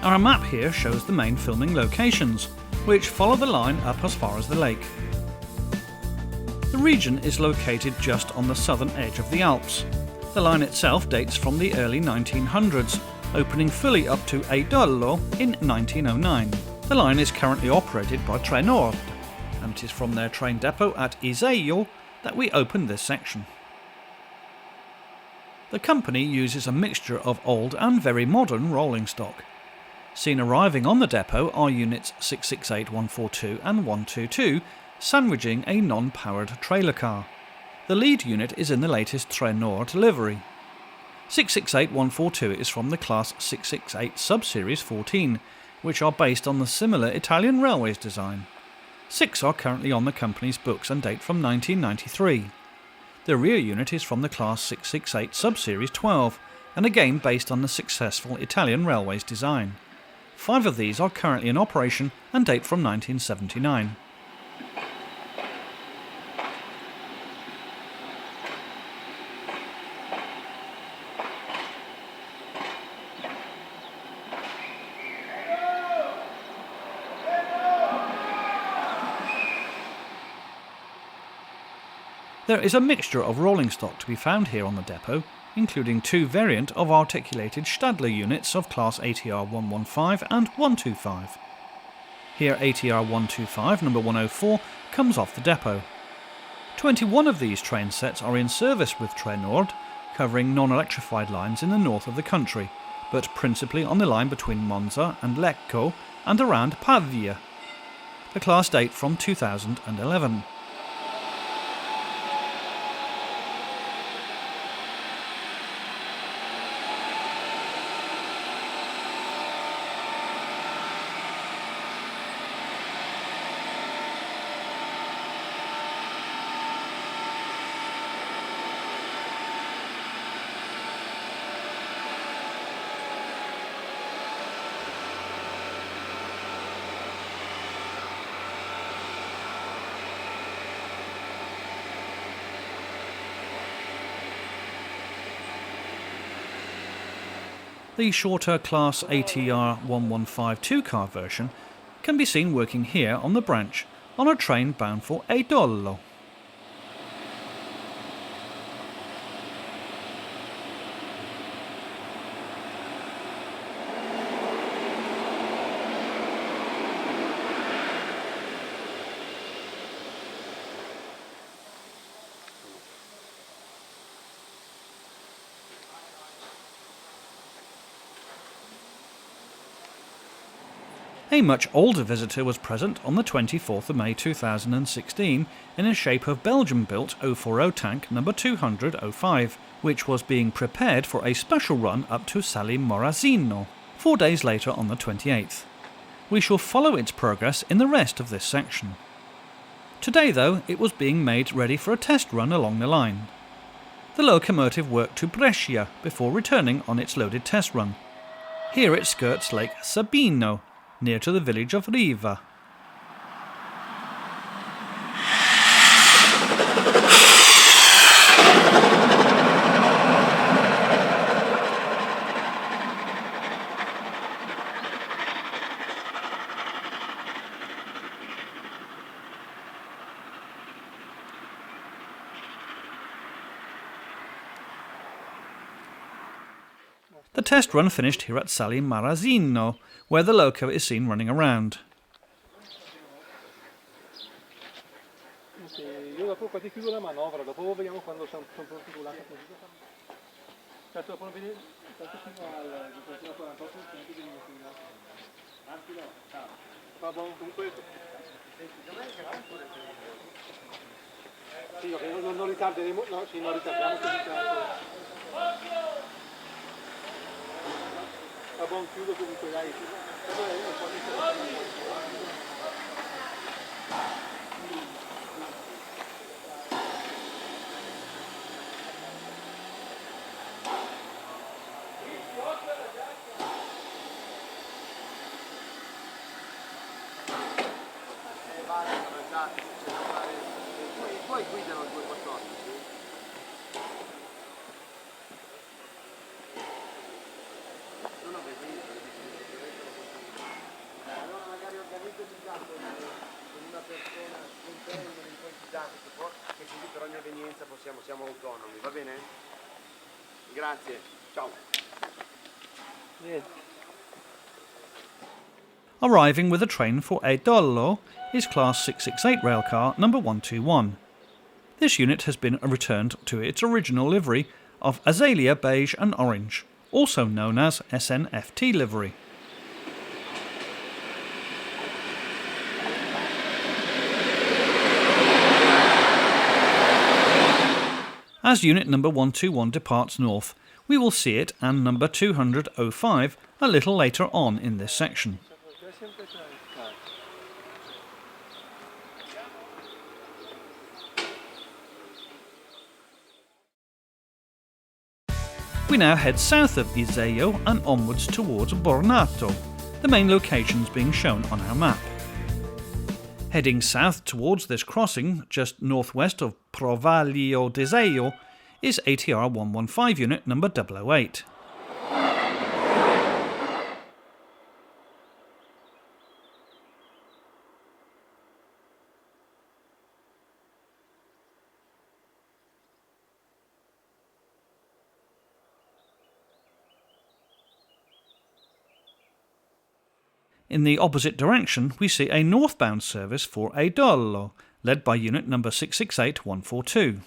Speaker 1: Our map here shows the main filming locations, which follow the line up as far as the lake. The region is located just on the southern edge of the Alps. The line itself dates from the early 1900s, opening fully up to Edolo in 1909. The line is currently operated by Trenord, and it is from their train depot at Iseo that we open this section. The company uses a mixture of old and very modern rolling stock. Seen arriving on the depot are units 668 142 and 122, sandwiching a non-powered trailer car. The lead unit is in the latest Trenord livery. 668 142 is from the class 668 sub-series 14, which are based on the similar Italian railways design. 6 are currently on the company's books and date from 1993. The rear unit is from the class 668 sub-series 12, and again based on the successful Italian railways design. 5 of these are currently in operation and date from 1979. There is a mixture of rolling stock to be found here on the depot, including 2 variant of articulated Stadler units of class ATR 115 and 125. Here ATR 125 number 104 comes off the depot. 21 of these train sets are in service with Trenord, covering non-electrified lines in the north of the country, but principally on the line between Monza and Lecco and around Pavia. The class date from 2011. The shorter class ATR 1152 car version can be seen working here on the branch on a train bound for Edolo. A much older visitor was present on the 24th of May 2016 in the shape of Belgium-built 040 tank number 200-05, which was being prepared for a special run up to Sali Morazzino, 4 days later on the 28th. We shall follow its progress in the rest of this section. Today, though, it was being made ready for a test run along the line. The locomotive worked to Brescia before returning on its loaded test run. Here it skirts Lake Sabino, near to the village of Riva. The test run finished here at Sali Marazzino, where the loco is seen running around.
Speaker 2: Io dopo qua ti chiudo la manovra, dopo vediamo quando sono pronti con l'acqua così. Certo, dopo non vedi tanto fino al 48 va buono comunque. Sì, ok, non ritarderemo, no, sì, non ritardiamo così tanto. Va buono, chiudo comunque, dai. Poi guidano il 214. Non lo vedi? Allora magari organizzo il gatto con una persona, un termine in quel gatto, che così per ogni evenienza siamo autonomi, va bene? Grazie, ciao.
Speaker 1: Arriving with a train for Edollo is Class 668 railcar number 121. This unit has been returned to its original livery of azalea beige and orange, also known as SNFT livery. As unit number 121 departs north, we will see it and number 205 a little later on in this section. We now head south of Iseo and onwards towards Bornato, the main locations being shown on our map. Heading south towards this crossing, just northwest of Provaglio d'Iseo, is ATR 115 unit number 008. In the opposite direction, we see a northbound service for Edollo, led by unit number 668142.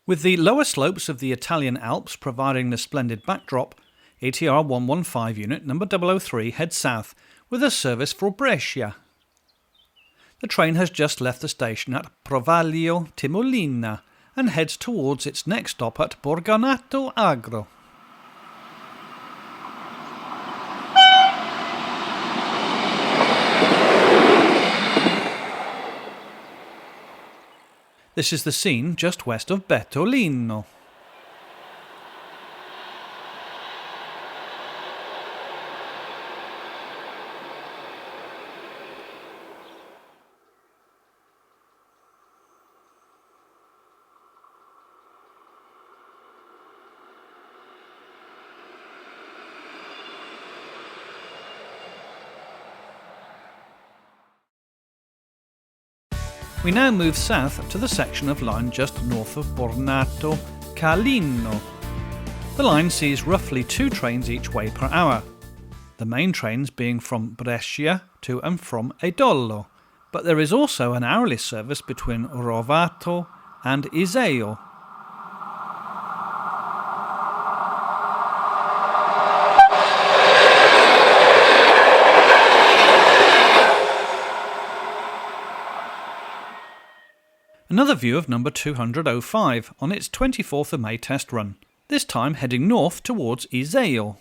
Speaker 1: With the lower slopes of the Italian Alps providing the splendid backdrop, ATR 115 unit number 003 heads south with a service for Brescia. The train has just left the station at Provaglio Timolina and heads towards its next stop at Borganato Agro. This is the scene just west of Bertolino. We now move south to the section of line just north of Bornato Calino. The line sees roughly 2 trains each way per hour, the main trains being from Brescia to and from Edollo, but there is also an hourly service between Rovato and Iseo. Another view of number 205 on its 24th of May test run, this time heading north towards Iseo.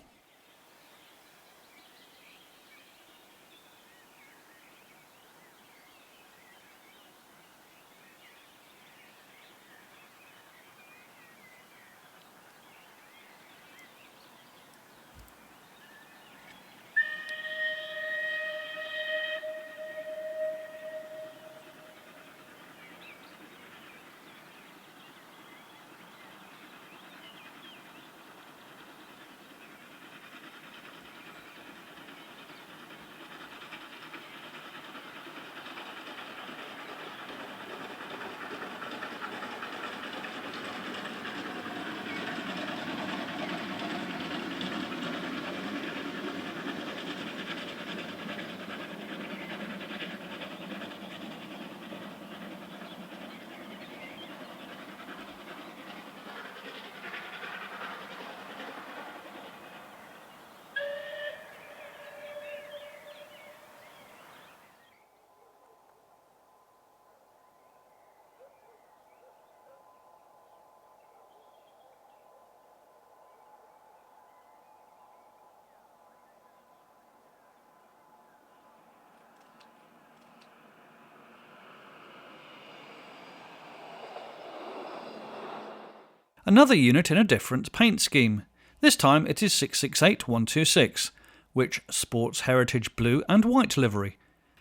Speaker 1: Another unit in a different paint scheme. This time it is 668126, which sports heritage blue and white livery,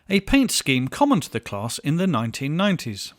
Speaker 1: a paint scheme common to the class in the 1990s.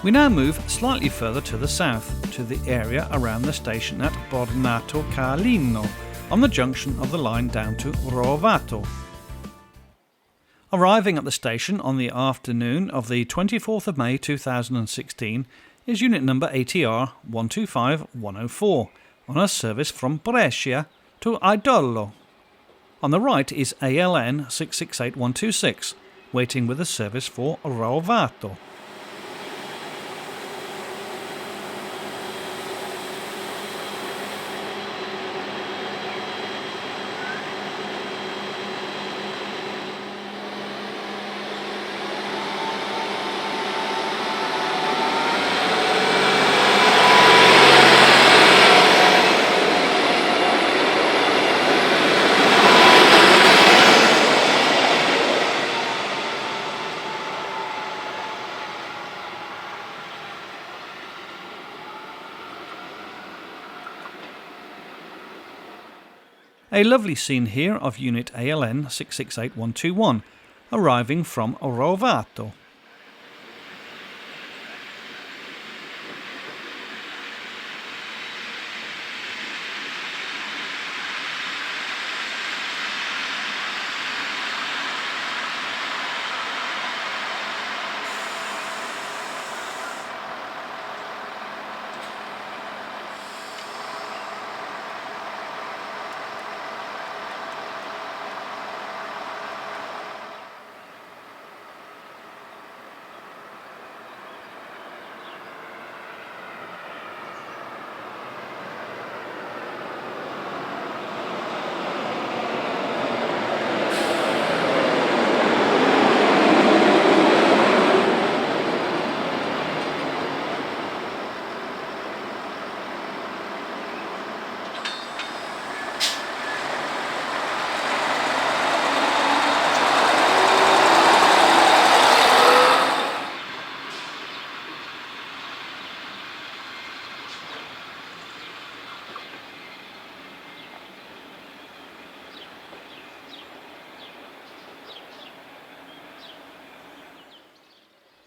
Speaker 1: We now move slightly further to the south, to the area around the station at Bornato Carlino, on the junction of the line down to Rovato. Arriving at the station on the afternoon of the 24th of May 2016 is unit number ATR 125104, on a service from Brescia to Idolo. On the right is ALN 668126, waiting with a service for Rovato. A lovely scene here of unit ALN 668121, arriving from Rovato.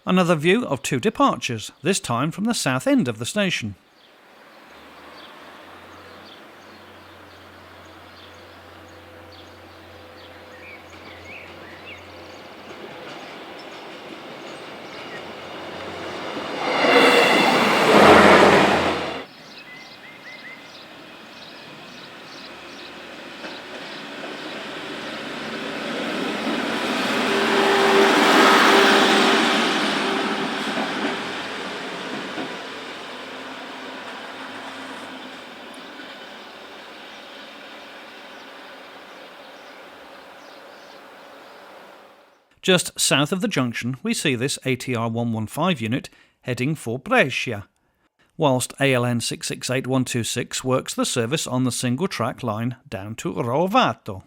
Speaker 1: Another view of two departures, this time from the south end of the station. Just south of the junction we see this ATR 115 unit heading for Brescia, whilst ALN 668126 works the service on the single track line down to Rovato.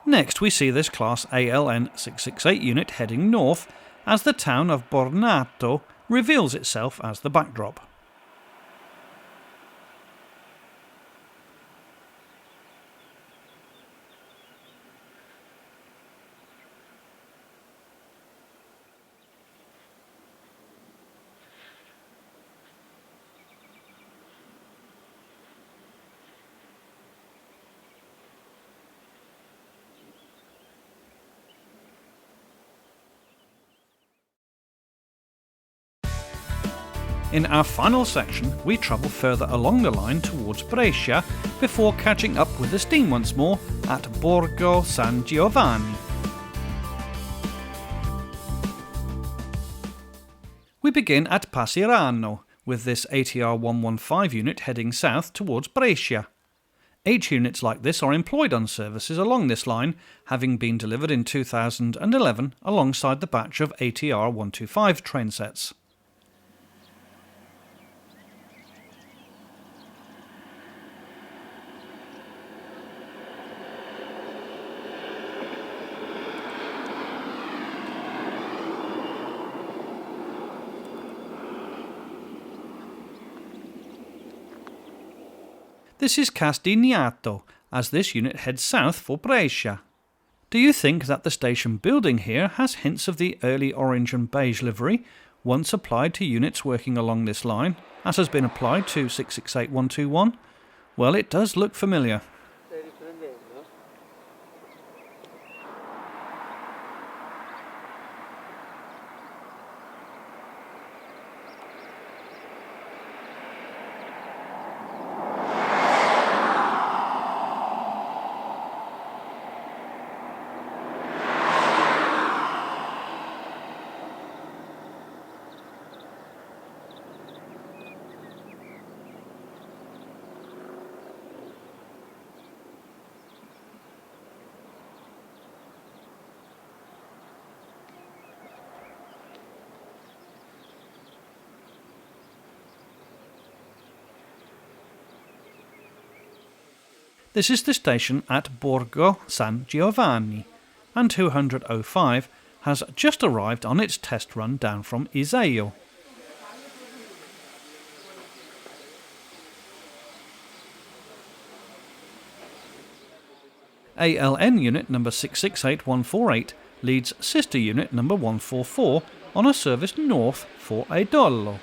Speaker 1: Next we see this class ALN668 unit heading north as the town of Bornato reveals itself as the backdrop. In our final section, we travel further along the line towards Brescia before catching up with the steam once more at Borgo San Giovanni. We begin at Passirano with this ATR 115 unit heading south towards Brescia. 8 units like this are employed on services along this line, having been delivered in 2011 alongside the batch of ATR 125 train sets. This is Castagnato, as this unit heads south for Brescia. Do you think that the station building here has hints of the early orange and beige livery, once applied to units working along this line, as has been applied to 668121? Well, it does look familiar. This is the station at Borgo San Giovanni, and 205 has just arrived on its test run down from Iseo. ALN unit number 668148 leads sister unit number 144 on a service north for Edollo.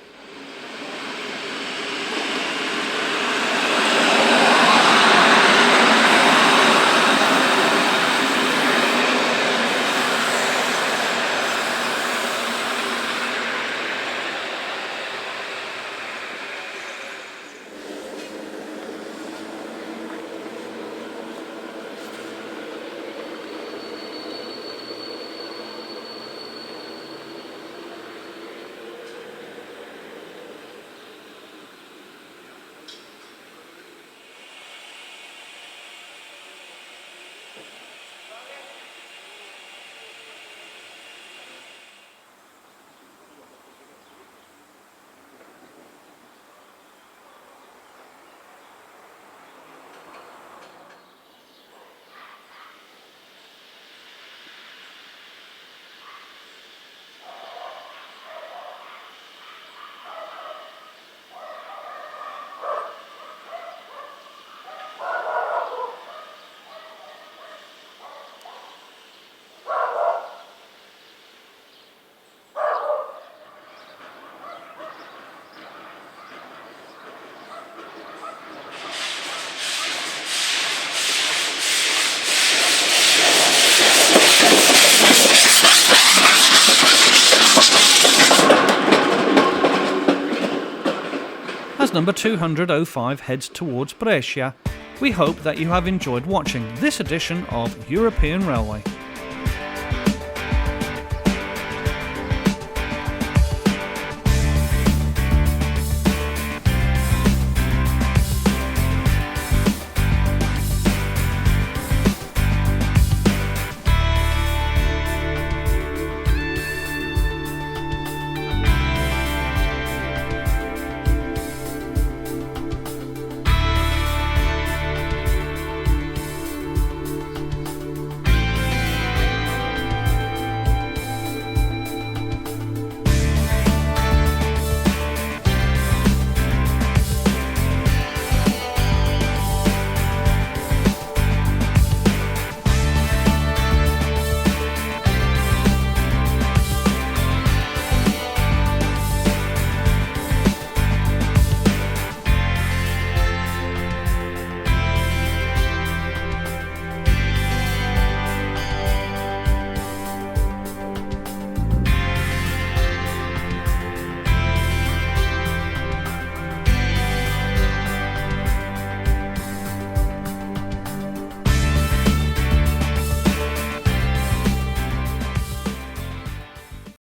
Speaker 1: As number 205 heads towards Brescia, we hope that you have enjoyed watching this edition of European Railway.